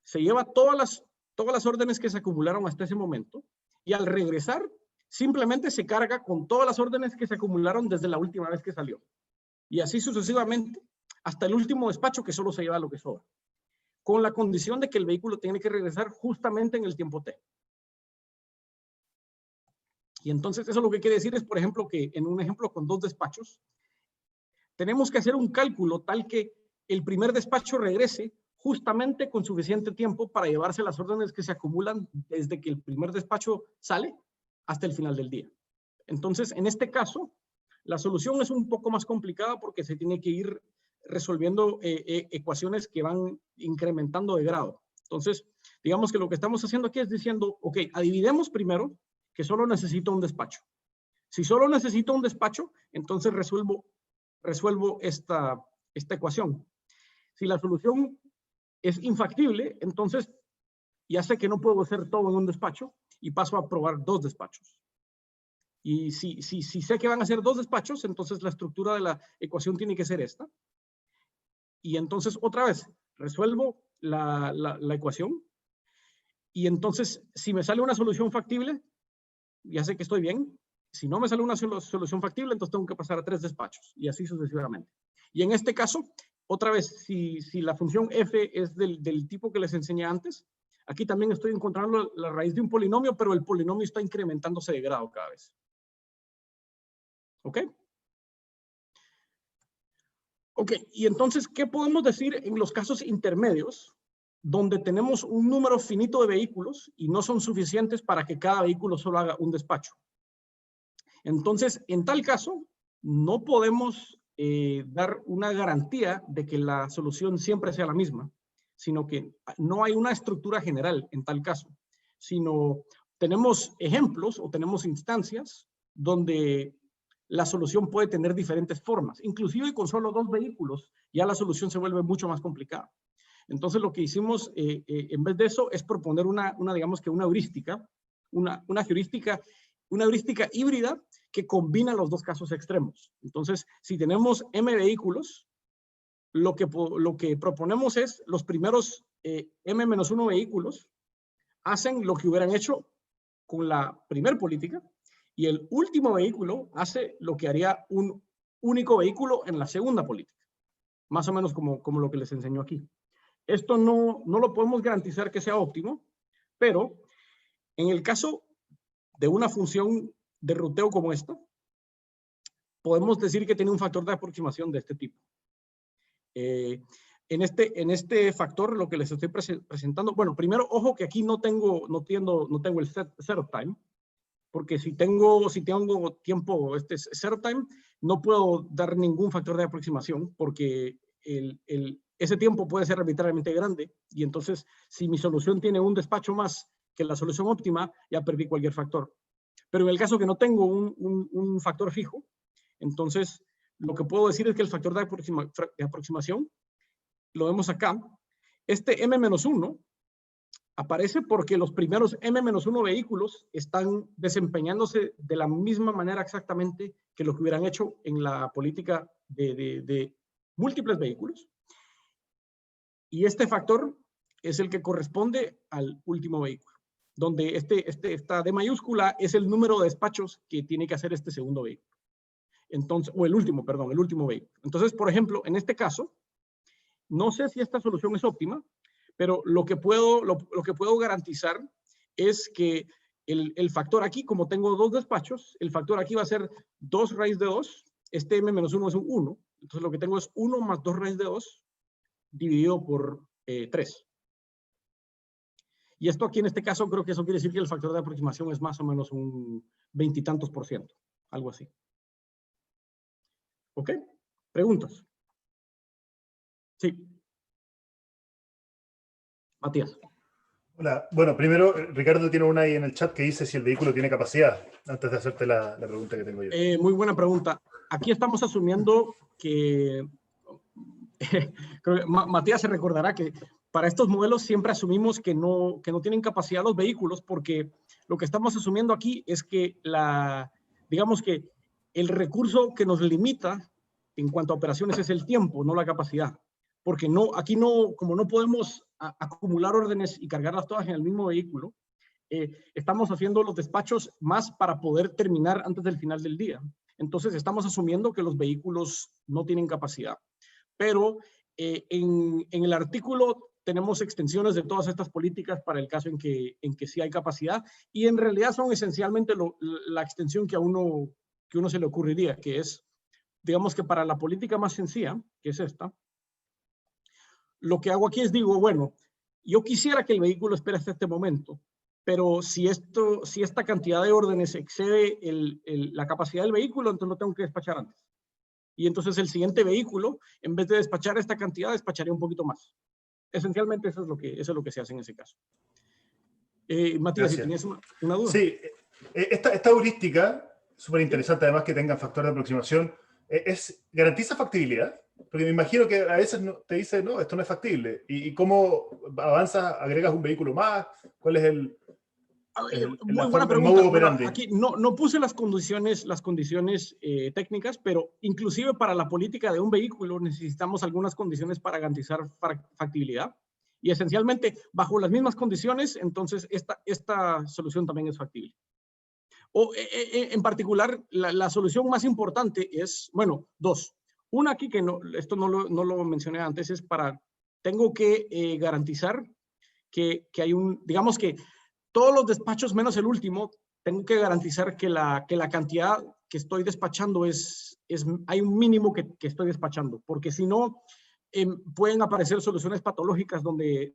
se lleva todas las órdenes que se acumularon hasta ese momento, y al regresar, simplemente se carga con todas las órdenes que se acumularon desde la última vez que salió. Y así sucesivamente, hasta el último despacho que solo se lleva lo que sobra, con la condición de que el vehículo tiene que regresar justamente en el tiempo T. Y entonces eso lo que quiere decir es, por ejemplo, que en un ejemplo con 2 despachos, tenemos que hacer un cálculo tal que el primer despacho regrese justamente con suficiente tiempo para llevarse las órdenes que se acumulan desde que el primer despacho sale hasta el final del día. Entonces, en este caso, la solución es un poco más complicada porque se tiene que ir resolviendo ecuaciones que van incrementando de grado. Entonces, digamos que lo que estamos haciendo aquí es diciendo, ok, dividemos primero que solo necesito un despacho. Si solo necesito un despacho, entonces resuelvo esta ecuación. Si la solución es infactible, entonces ya sé que no puedo hacer todo en un despacho y paso a probar 2 despachos. Y si sé que van a ser 2 despachos, entonces la estructura de la ecuación tiene que ser esta. Y entonces otra vez resuelvo la ecuación. Y entonces si me sale una solución factible, ya sé que estoy bien. Si no me sale una solución factible, entonces tengo que pasar a 3 despachos y así sucesivamente. Y en este caso, otra vez, si la función f es del tipo que les enseñé antes, aquí también estoy encontrando la raíz de un polinomio, pero el polinomio está incrementándose de grado cada vez. ¿Ok? Ok, y entonces, ¿qué podemos decir en los casos intermedios donde tenemos un número finito de vehículos y no son suficientes para que cada vehículo solo haga un despacho? Entonces, en tal caso, no podemos dar una garantía de que la solución siempre sea la misma, sino que no hay una estructura general en tal caso, sino tenemos ejemplos o tenemos instancias donde la solución puede tener diferentes formas. Inclusive con solo 2 vehículos, ya la solución se vuelve mucho más complicada. Entonces, lo que hicimos en vez de eso es proponer digamos que una heurística, una heurística híbrida que combina los 2 casos extremos. Entonces, si tenemos m vehículos, lo que proponemos es los primeros m-1 vehículos hacen lo que hubieran hecho con la primer política y el último vehículo hace lo que haría un único vehículo en la segunda política. Más o menos como lo que les enseño aquí. Esto no lo podemos garantizar que sea óptimo, pero en el caso de una función de ruteo como esta, podemos decir que tiene un factor de aproximación de este tipo. En este factor, lo que les estoy presentando, bueno, primero, ojo que aquí no tengo el setup time, porque si tengo tiempo, setup time, no puedo dar ningún factor de aproximación, porque ese tiempo puede ser arbitrariamente grande, y entonces, si mi solución tiene un despacho más que la solución óptima, ya perdí cualquier factor. Pero en el caso que no tengo un factor fijo, entonces, lo que puedo decir es que el factor de aproximación, lo vemos acá, este m-1 aparece porque los primeros m-1 vehículos están desempeñándose de la misma manera exactamente que lo que hubieran hecho en la política de múltiples vehículos. Y este factor es el que corresponde al último vehículo, donde esta D mayúscula es el número de despachos que tiene que hacer este segundo vehículo. Entonces, o el último vehículo. Entonces, por ejemplo, en este caso, no sé si esta solución es óptima, pero lo que puedo garantizar es que el factor aquí, como tengo 2 despachos, el factor aquí va a ser 2 raíz de 2, este m-1 es un 1, entonces lo que tengo es 1 más 2 raíz de 2 dividido por 3. Y esto aquí en este caso creo que eso quiere decir que el factor de aproximación es más o menos un 20 y tantos %, algo así. ¿Ok? ¿Preguntas? Sí. Matías. Hola. Bueno, primero, Ricardo tiene una ahí en el chat que dice si el vehículo tiene capacidad, antes de hacerte la pregunta que tengo yo. Muy buena pregunta. Aquí estamos asumiendo que, creo que Matías se recordará que para estos modelos siempre asumimos que no tienen capacidad los vehículos, porque lo que estamos asumiendo aquí es que digamos que el recurso que nos limita en cuanto a operaciones es el tiempo, no la capacidad. Porque aquí como no podemos acumular órdenes y cargarlas todas en el mismo vehículo, estamos haciendo los despachos más para poder terminar antes del final del día. Entonces estamos asumiendo que los vehículos no tienen capacidad. Pero en el artículo tenemos extensiones de todas estas políticas para el caso en que sí hay capacidad, y en realidad son esencialmente la extensión que a uno se le ocurriría, que es, digamos que para la política más sencilla, que es esta, lo que hago aquí es digo, bueno, yo quisiera que el vehículo espere hasta este momento, pero si esta cantidad de órdenes excede la capacidad del vehículo, entonces lo tengo que despachar antes. Y entonces el siguiente vehículo, en vez de despachar esta cantidad, despacharía un poquito más. Esencialmente eso es lo que se hace en ese caso. Matías, si tenías una duda. Sí, esta heurística, súper interesante además que tenga factor de aproximación, ¿garantiza factibilidad? Porque me imagino que a veces te dice, no, esto no es factible. ¿Y cómo avanzas? ¿Agregas un vehículo más? ¿Cuál es el modo operandi? Bueno, aquí no puse las condiciones técnicas, pero inclusive para la política de un vehículo necesitamos algunas condiciones para garantizar factibilidad. Y esencialmente, bajo las mismas condiciones, entonces esta solución también es factible. En particular, la solución más importante es, bueno, 2. Una aquí que no, esto no lo mencioné antes, es tengo que garantizar que hay digamos que todos los despachos menos el último, tengo que garantizar que la cantidad que estoy despachando hay un mínimo que estoy despachando, porque si no, pueden aparecer soluciones patológicas donde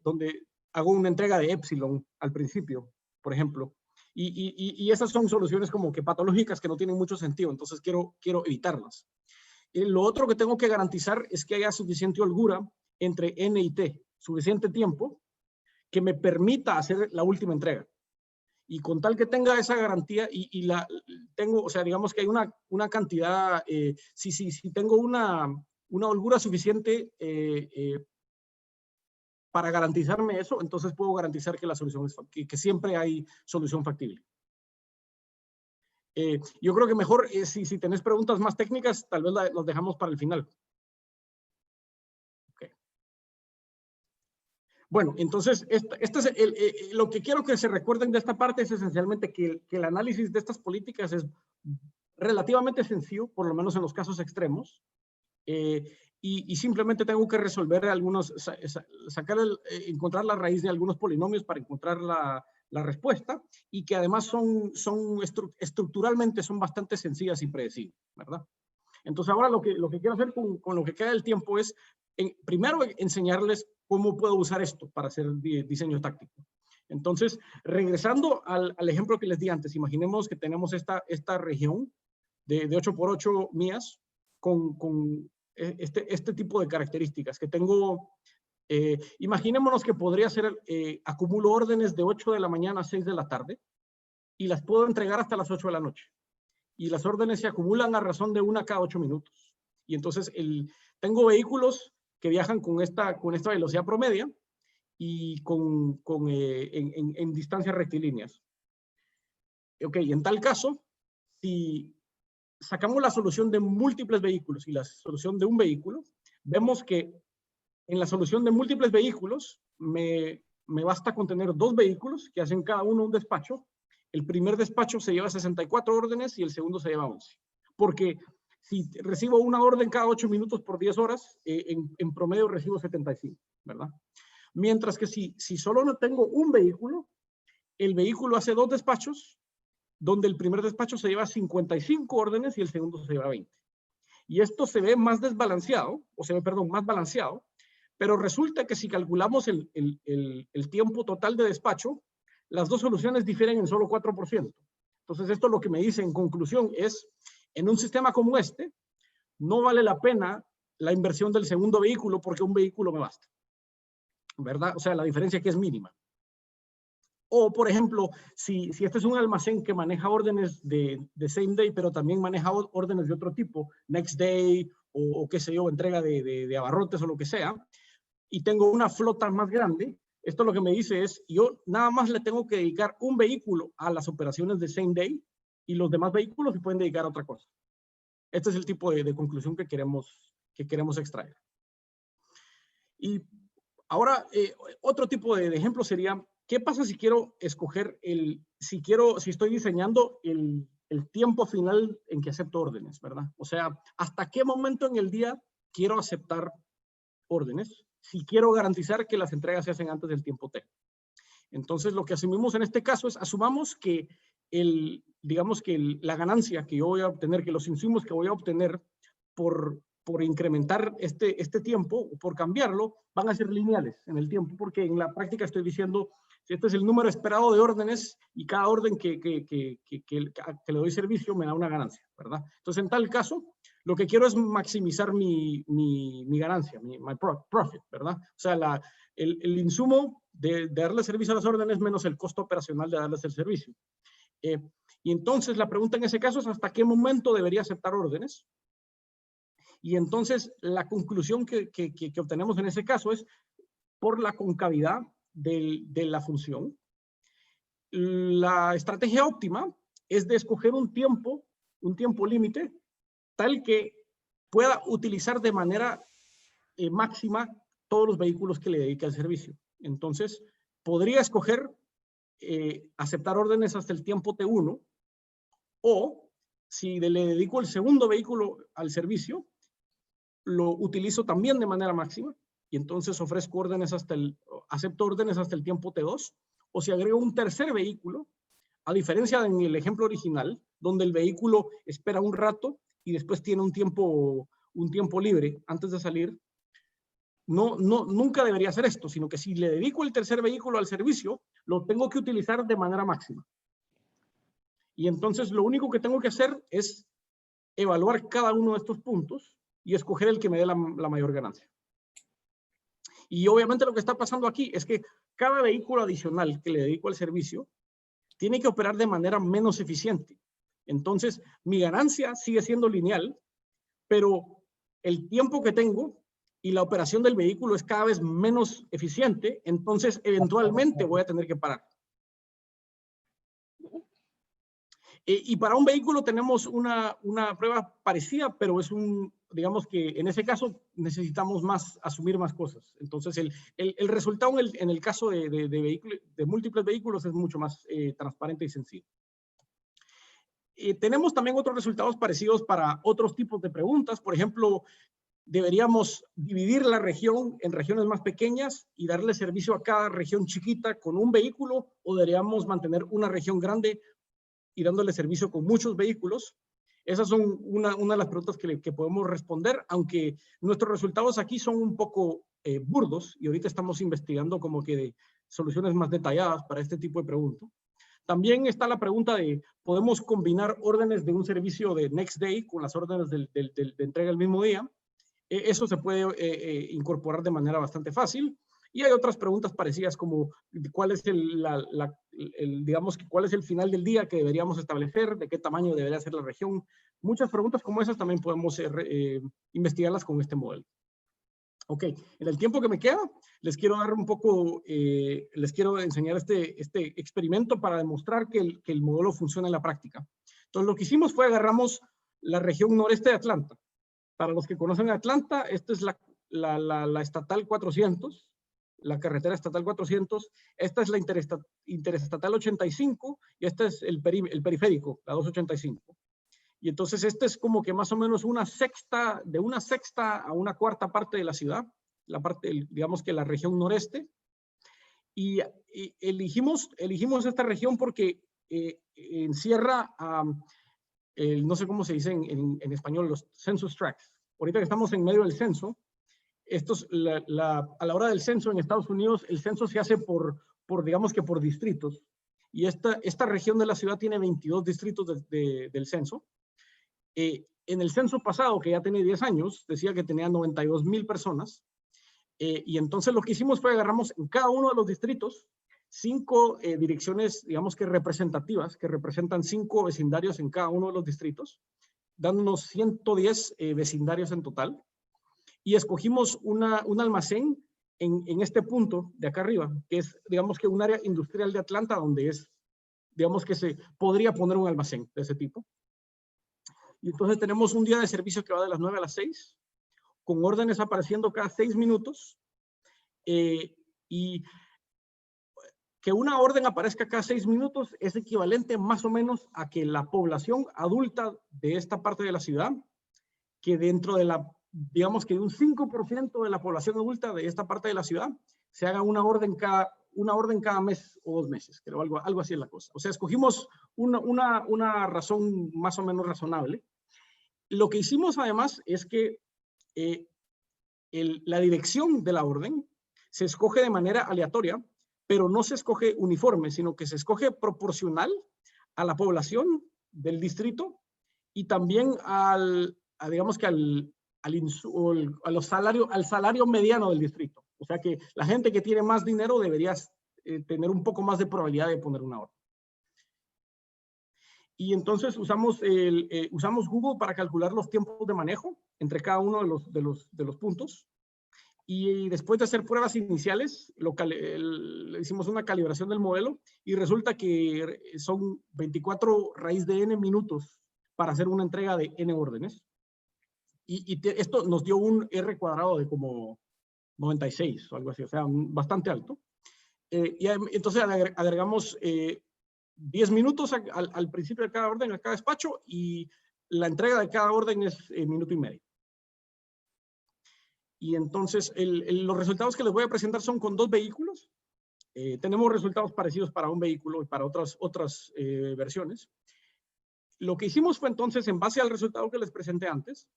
hago una entrega de epsilon al principio, por ejemplo, y esas son soluciones como que patológicas que no tienen mucho sentido, entonces quiero evitarlas. Lo otro que tengo que garantizar es que haya suficiente holgura entre N y T, suficiente tiempo que me permita hacer la última entrega. Y con tal que tenga esa garantía o sea, digamos que hay una cantidad, si tengo una holgura suficiente para garantizarme eso, entonces puedo garantizar que la solución que siempre hay solución factible. Yo creo que mejor, si tenés preguntas más técnicas, tal vez las dejamos para el final. Okay. Bueno, entonces, lo que quiero que se recuerden de esta parte es esencialmente que el análisis de estas políticas es relativamente sencillo, por lo menos en los casos extremos, y simplemente tengo que resolver encontrar la raíz de algunos polinomios para encontrar la respuesta, y que además estructuralmente son bastante sencillas y predecibles, ¿verdad? Entonces ahora lo que quiero hacer con lo que queda del tiempo es, primero, enseñarles cómo puedo usar esto para hacer diseño táctico. Entonces, regresando al ejemplo que les di antes, imaginemos que tenemos esta región de 8x8 mías con este tipo de características que tengo. Imaginémonos que podría ser, acumulo órdenes de 8 de la mañana a 6 de la tarde y las puedo entregar hasta las 8 de la noche. Y las órdenes se acumulan a razón de una cada 8 minutos. Y entonces tengo vehículos que viajan con esta velocidad promedia y en distancias rectilíneas. Ok, en tal caso, si sacamos la solución de múltiples vehículos y la solución de un vehículo, vemos que en la solución de múltiples vehículos me basta con tener 2 vehículos que hacen cada uno un despacho. El primer despacho se lleva 64 órdenes y el segundo se lleva 11. Porque si recibo una orden cada 8 minutos por 10 horas, en promedio recibo 75, ¿verdad? Mientras que si solo no tengo un vehículo, el vehículo hace 2 despachos, donde el primer despacho se lleva 55 órdenes y el segundo se lleva 20. Y esto se ve más desbalanceado, más balanceado, pero resulta que si calculamos el tiempo total de despacho, las 2 soluciones difieren en solo 4%. Entonces, esto lo que me dice en conclusión es, en un sistema como este, no vale la pena la inversión del segundo vehículo porque un vehículo me basta, ¿verdad? O sea, la diferencia aquí es mínima. O, por ejemplo, si este es un almacén que maneja órdenes de same day, pero también maneja órdenes de otro tipo, next day, o qué sé yo, entrega de abarrotes o lo que sea, y tengo una flota más grande, esto lo que me dice es, yo nada más le tengo que dedicar un vehículo a las operaciones de same day, y los demás vehículos se pueden dedicar a otra cosa. Este es el tipo de conclusión que queremos extraer. Y ahora, otro tipo de ejemplo sería, ¿qué pasa si quiero escoger si estoy diseñando el tiempo final en que acepto órdenes, ¿verdad? O sea, ¿hasta qué momento en el día quiero aceptar órdenes si quiero garantizar que las entregas se hacen antes del tiempo T? Entonces, lo que asumimos en este caso es, asumamos que digamos que la ganancia que yo voy a obtener, que los insumos que voy a obtener por incrementar este tiempo, o por cambiarlo, van a ser lineales en el tiempo, porque en la práctica estoy diciendo, si este es el número esperado de órdenes, y cada orden que le doy servicio me da una ganancia, ¿verdad? Entonces, en tal caso, lo que quiero es maximizar mi ganancia, my profit, ¿verdad? O sea, el insumo de darle servicio a las órdenes menos el costo operacional de darles el servicio. Y entonces la pregunta en ese caso es ¿hasta qué momento debería aceptar órdenes? Y entonces la conclusión que obtenemos en ese caso es por la concavidad de la función. La estrategia óptima es de escoger un tiempo límite tal que pueda utilizar de manera máxima todos los vehículos que le dedique al servicio. Entonces, podría escoger aceptar órdenes hasta el tiempo T1, o si le dedico el segundo vehículo al servicio, lo utilizo también de manera máxima, y entonces ofrezco órdenes acepto órdenes hasta el tiempo T2, o si agrego un tercer vehículo, a diferencia de el ejemplo original, donde el vehículo espera un rato y después tiene un tiempo libre antes de salir, nunca debería hacer esto, sino que si le dedico el tercer vehículo al servicio, lo tengo que utilizar de manera máxima. Y entonces lo único que tengo que hacer es evaluar cada uno de estos puntos y escoger el que me dé la mayor ganancia. Y obviamente lo que está pasando aquí es que cada vehículo adicional que le dedico al servicio tiene que operar de manera menos eficiente. Entonces, mi ganancia sigue siendo lineal, pero el tiempo que tengo y la operación del vehículo es cada vez menos eficiente, entonces eventualmente voy a tener que parar. Y para un vehículo tenemos una prueba parecida, pero es digamos que en ese caso necesitamos asumir más cosas. Entonces el resultado en el caso de múltiples vehículos es mucho más transparente y sencillo. Tenemos también otros resultados parecidos para otros tipos de preguntas. Por ejemplo, deberíamos dividir la región en regiones más pequeñas y darle servicio a cada región chiquita con un vehículo, o deberíamos mantener una región grande y dándole servicio con muchos vehículos. Esas son una de las preguntas que podemos responder, aunque nuestros resultados aquí son un poco burdos, y ahorita estamos investigando como que de soluciones más detalladas para este tipo de preguntas. También está la pregunta de, ¿podemos combinar órdenes de un servicio de next day con las órdenes de entrega el mismo día? Eso se puede incorporar de manera bastante fácil. Y hay otras preguntas parecidas como cuál es digamos, cuál es el final del día que deberíamos establecer, de qué tamaño debería ser la región. Muchas preguntas como esas también podemos investigarlas con este modelo. Ok, en el tiempo que me queda, les quiero dar un poco, les quiero enseñar este experimento para demostrar que el modelo funciona en la práctica. Entonces, lo que hicimos fue agarramos la región noreste de Atlanta. Para los que conocen Atlanta, esta es la estatal 400, la carretera estatal 400, esta es la interestatal 85 y esta es el periférico, la 285. Y entonces este es como que más o menos de una sexta a una cuarta parte de la ciudad, digamos que la región noreste. Y elegimos esta región porque encierra, no sé cómo se dice en español, los census tracts. Ahorita que estamos en medio del censo, a la hora del censo en Estados Unidos, el censo se hace digamos que por distritos. Y esta región de la ciudad tiene 22 distritos del censo. En el censo pasado, que ya tiene 10 años, decía que tenía 92,000 personas. Y entonces lo que hicimos fue agarramos en cada uno de los distritos 5 direcciones, digamos que representativas, que representan 5 vecindarios en cada uno de los distritos, dándonos 110 vecindarios en total. Y escogimos un almacén en este punto de acá arriba, que es, digamos que un área industrial de Atlanta, donde digamos que se podría poner un almacén de ese tipo. Y entonces tenemos un día de servicio que va de las 9 a las 6, con órdenes apareciendo cada 6 minutos. Y que una orden aparezca cada 6 minutos es equivalente más o menos a que la población adulta de esta parte de la ciudad, que dentro de digamos que un 5% de la población adulta de esta parte de la ciudad, se haga una orden cada mes o 2 meses, creo, algo así es la cosa. O sea, escogimos una razón más o menos razonable. Lo que hicimos además es que la dirección de la orden se escoge de manera aleatoria, pero no se escoge uniforme, sino que se escoge proporcional a la población del distrito y también digamos que al salario mediano del distrito. O sea que la gente que tiene más dinero debería tener un poco más de probabilidad de poner una orden. Y entonces usamos Google para calcular los tiempos de manejo entre cada uno de los puntos. Y después de hacer pruebas iniciales, hicimos una calibración del modelo y resulta que son 24 raíz de n minutos para hacer una entrega de n órdenes. Y esto nos dio un R cuadrado de como 96 o algo así, o sea, bastante alto. Y entonces agregamos 10 minutos al principio de cada orden, a cada despacho, y la entrega de cada orden es minuto y medio. Y entonces los resultados que les voy a presentar son con 2 vehículos. Tenemos resultados parecidos para un vehículo y para otras versiones. Lo que hicimos fue entonces, en base al resultado que les presenté antes,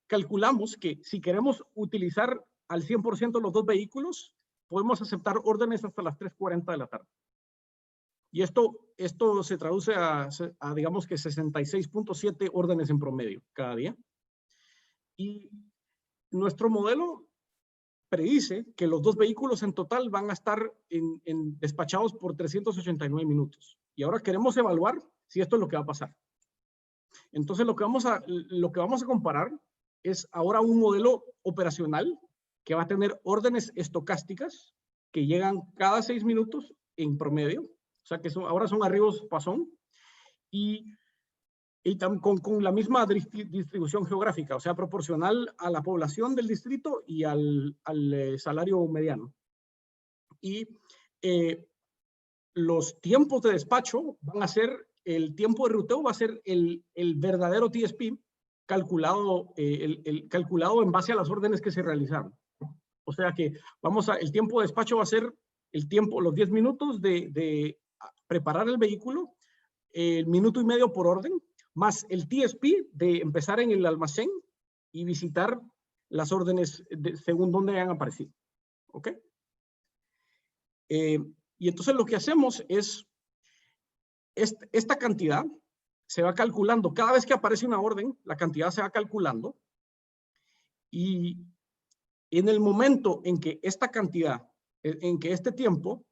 calculamos que si queremos utilizar al 100% los 2 vehículos, podemos aceptar órdenes hasta las 3:40 de la tarde. Y esto se traduce a digamos que 66.7 órdenes en promedio cada día. Y nuestro modelo predice que los 2 vehículos en total van a estar despachados por 389 minutos. Y ahora queremos evaluar si esto es lo que va a pasar. Entonces lo que vamos a comparar es ahora un modelo operacional que va a tener órdenes estocásticas que llegan cada 6 minutos en promedio. O sea que ahora son arribos Poisson. Y con la misma distribución geográfica, o sea, proporcional a la población del distrito y al salario mediano. Y los tiempos de despacho van a ser, el tiempo de ruteo va a ser el verdadero TSP calculado, calculado en base a las órdenes que se realizaron. O sea que el tiempo de despacho va a ser los 10 minutos de preparar el vehículo, el minuto y medio por orden, más el TSP de empezar en el almacén y visitar las órdenes según dónde hayan aparecido. ¿Ok? Y entonces lo que hacemos es, esta cantidad se va calculando. Cada vez que aparece una orden, la cantidad se va calculando. Y en el momento en que esta cantidad, en que este tiempo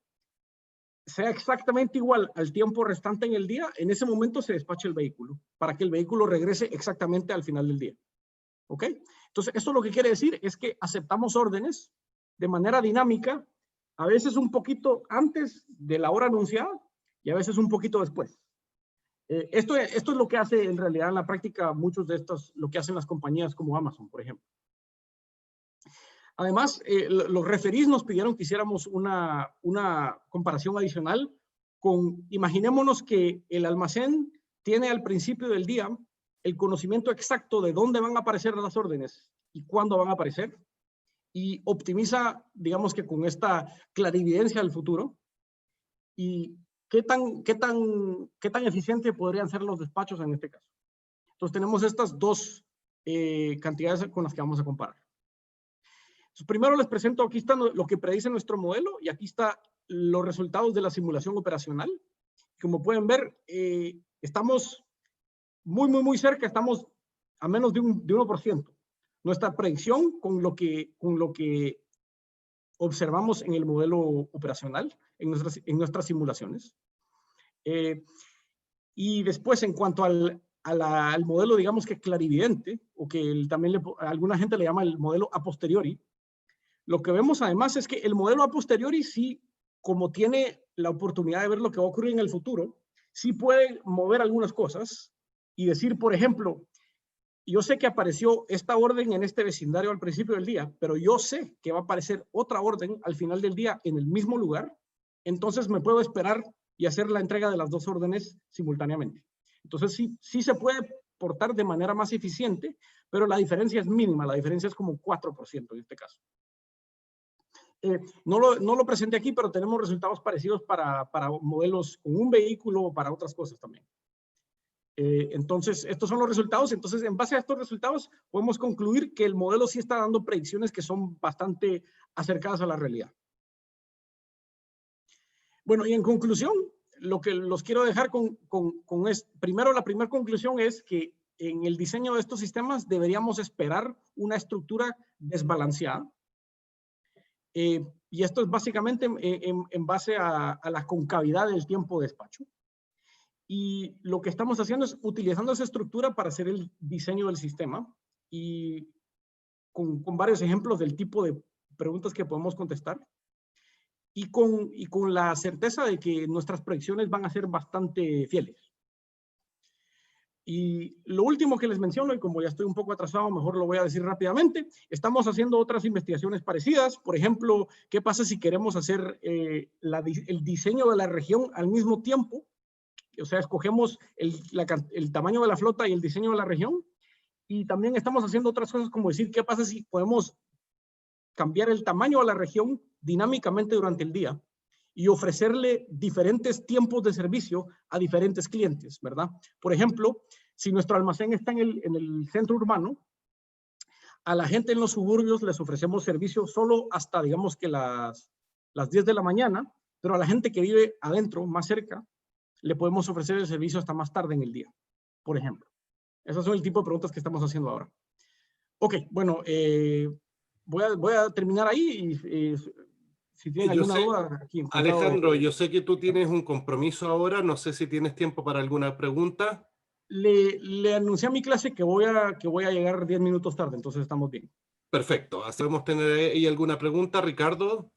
sea exactamente igual al tiempo restante en el día, en ese momento se despacha el vehículo, para que el vehículo regrese exactamente al final del día. ¿Ok? Entonces, esto lo que quiere decir es que aceptamos órdenes de manera dinámica, a veces un poquito antes de la hora anunciada y a veces un poquito después. Esto es lo que hace en realidad en la práctica muchos de estos, lo que hacen las compañías como Amazon, por ejemplo. Además, los referís nos pidieron que hiciéramos una comparación adicional con, imaginémonos que el almacén tiene al principio del día el conocimiento exacto de dónde van a aparecer las órdenes y cuándo van a aparecer, y optimiza, digamos que con esta clarividencia del futuro, y qué tan eficiente podrían ser los despachos en este caso. Entonces tenemos estas 2 cantidades con las que vamos a comparar. Entonces, primero les presento, aquí está lo que predice nuestro modelo y aquí están los resultados de la simulación operacional. Como pueden ver, estamos muy cerca, estamos a menos de 1%. Nuestra predicción con lo que observamos en el modelo operacional, en nuestras simulaciones. Y después, en cuanto al modelo, digamos que clarividente, o que también alguna gente le llama el modelo a posteriori, lo que vemos además es que el modelo a posteriori sí, como tiene la oportunidad de ver lo que va a ocurrir en el futuro, sí puede mover algunas cosas y decir, por ejemplo, yo sé que apareció esta orden en este vecindario al principio del día, pero yo sé que va a aparecer otra orden al final del día en el mismo lugar, entonces me puedo esperar y hacer la entrega de las 2 órdenes simultáneamente. Entonces sí se puede portar de manera más eficiente, pero la diferencia es mínima, la diferencia es como 4% en este caso. No lo presenté aquí, pero tenemos resultados parecidos para modelos con un vehículo o para otras cosas también. Entonces, estos son los resultados. Entonces, en base a estos resultados, podemos concluir que el modelo sí está dando predicciones que son bastante acercadas a la realidad. Bueno, y en conclusión, lo que los quiero dejar primero, la primera conclusión es que en el diseño de estos sistemas deberíamos esperar una estructura desbalanceada. Y esto es básicamente en base a la concavidad del tiempo de despacho. Y lo que estamos haciendo es utilizando esa estructura para hacer el diseño del sistema y con varios ejemplos del tipo de preguntas que podemos contestar y con la certeza de que nuestras predicciones van a ser bastante fieles. Y lo último que les menciono, y como ya estoy un poco atrasado, mejor lo voy a decir rápidamente, estamos haciendo otras investigaciones parecidas. Por ejemplo, ¿qué pasa si queremos hacer el diseño de la región al mismo tiempo? O sea, escogemos el tamaño de la flota y el diseño de la región. Y también estamos haciendo otras cosas como decir, ¿qué pasa si podemos cambiar el tamaño de la región dinámicamente durante el día y ofrecerle diferentes tiempos de servicio a diferentes clientes, ¿verdad? Por ejemplo, si nuestro almacén está en el centro urbano, a la gente en los suburbios les ofrecemos servicio solo hasta, digamos que las 10 de la mañana, pero a la gente que vive adentro, más cerca, le podemos ofrecer el servicio hasta más tarde en el día, por ejemplo. Esos son el tipo de preguntas que estamos haciendo ahora. Ok, bueno, voy a terminar ahí y si tienen alguna duda aquí. Alejandro, yo sé que tú tienes un compromiso ahora, no sé si tienes tiempo para alguna pregunta. Le anuncié a mi clase que voy a llegar 10 minutos tarde, entonces estamos bien. Perfecto. ¿Hacemos tener ahí alguna pregunta, Ricardo?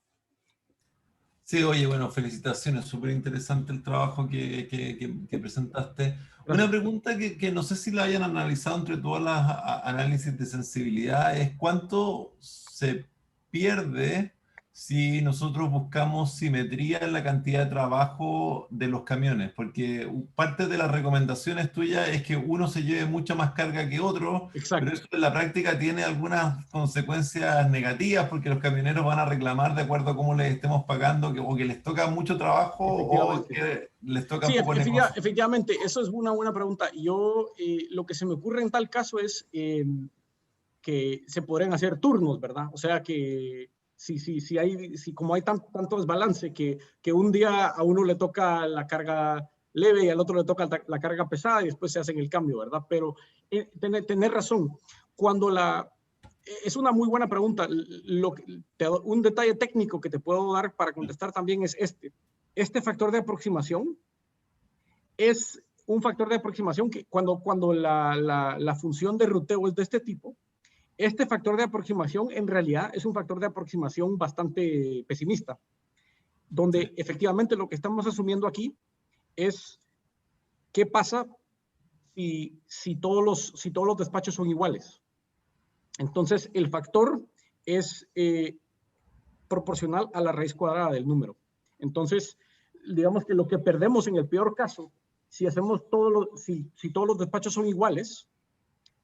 Sí, oye, bueno, felicitaciones, súper interesante el trabajo que presentaste. Gracias. Una pregunta que no sé si la hayan analizado entre todas las análisis de sensibilidad es ¿cuánto se pierde si nosotros buscamos simetría en la cantidad de trabajo de los camiones? Porque parte de las recomendaciones tuyas es que uno se lleve mucha más carga que otro, Exacto. pero eso en la práctica tiene algunas consecuencias negativas porque los camioneros van a reclamar de acuerdo a cómo les estemos pagando, o que les toca mucho trabajo o que les toca poco negocio. Efectivamente, eso es una buena pregunta. Yo, lo que se me ocurre en tal caso es que se podrían hacer turnos, ¿verdad? O sea que si como hay tanto desbalance que un día a uno le toca la leve y al otro le toca la carga pesada y después se hacen el cambio, ¿verdad? Pero tener razón, es una muy buena pregunta. Un detalle técnico que te puedo dar para contestar también es este factor de aproximación es un factor de aproximación que cuando la función de ruteo es de este tipo, este factor de aproximación en realidad es un factor de aproximación bastante pesimista, donde efectivamente lo que estamos asumiendo aquí es qué pasa si todos los despachos son iguales. Entonces, el factor es proporcional a la raíz cuadrada del número. Entonces, digamos que lo que perdemos en el peor caso, si todos los despachos son iguales,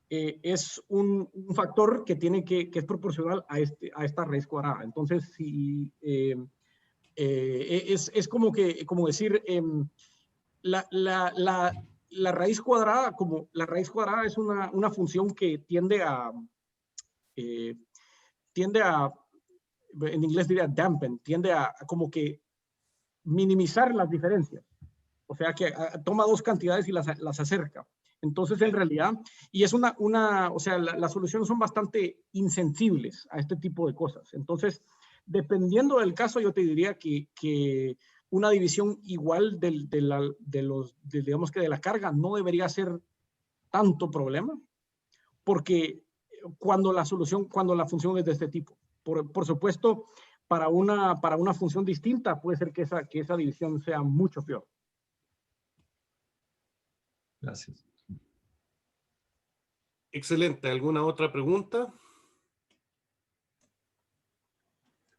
es un factor que es proporcional a esta raíz cuadrada. Entonces, es como decir, la raíz cuadrada, la raíz cuadrada es una función que tiende a, en inglés diría dampen, tiende a como que minimizar las diferencias. O sea que toma dos cantidades y las acerca. Entonces, en realidad, y es o sea, las soluciones son bastante insensibles a este tipo de cosas. Entonces, dependiendo del caso, yo te diría que una división igual digamos que de la carga no debería ser tanto problema, porque cuando la función es de este tipo. Por supuesto, para una función distinta puede ser que esa división sea mucho peor. Gracias. Excelente. ¿Alguna otra pregunta?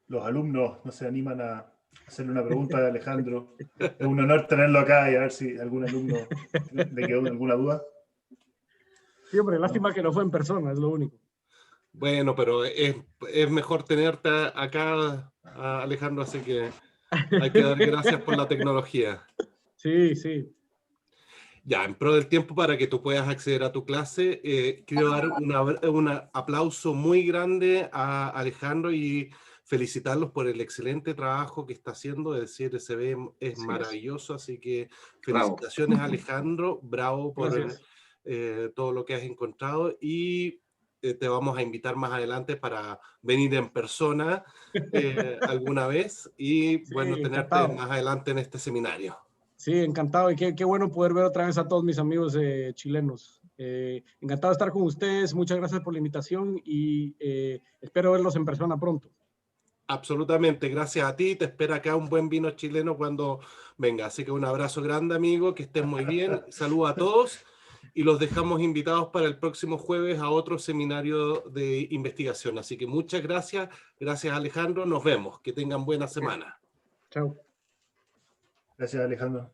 Los alumnos no se animan a hacerle una pregunta a Alejandro. Es un honor tenerlo acá y a ver si algún alumno le quedó alguna duda. Sí, hombre, lástima que no fue en persona, es lo único. Bueno, pero es mejor tenerte acá, Alejandro, así que hay que dar gracias por la tecnología. Sí, sí. Ya, en pro del tiempo, para que tú puedas acceder a tu clase, quiero dar un aplauso muy grande a Alejandro y felicitarlos por el excelente trabajo que está haciendo. El CRCB es maravilloso, así que felicitaciones, bravo. Alejandro, bravo por todo lo que has encontrado, y te vamos a invitar más adelante para venir en persona alguna vez y sí, bueno, tenerte encantado. Más adelante en este seminario. Sí, encantado, y qué bueno poder ver otra vez a todos mis amigos chilenos. Encantado de estar con ustedes, muchas gracias por la invitación y espero verlos en persona pronto. Absolutamente, gracias a ti, te espera acá un buen vino chileno cuando venga, así que un abrazo grande, amigo, que estén muy bien, saludos a todos y los dejamos invitados para el próximo jueves a otro seminario de investigación, así que muchas gracias, gracias Alejandro, nos vemos, que tengan buena semana. Chao. Gracias, Alejandro.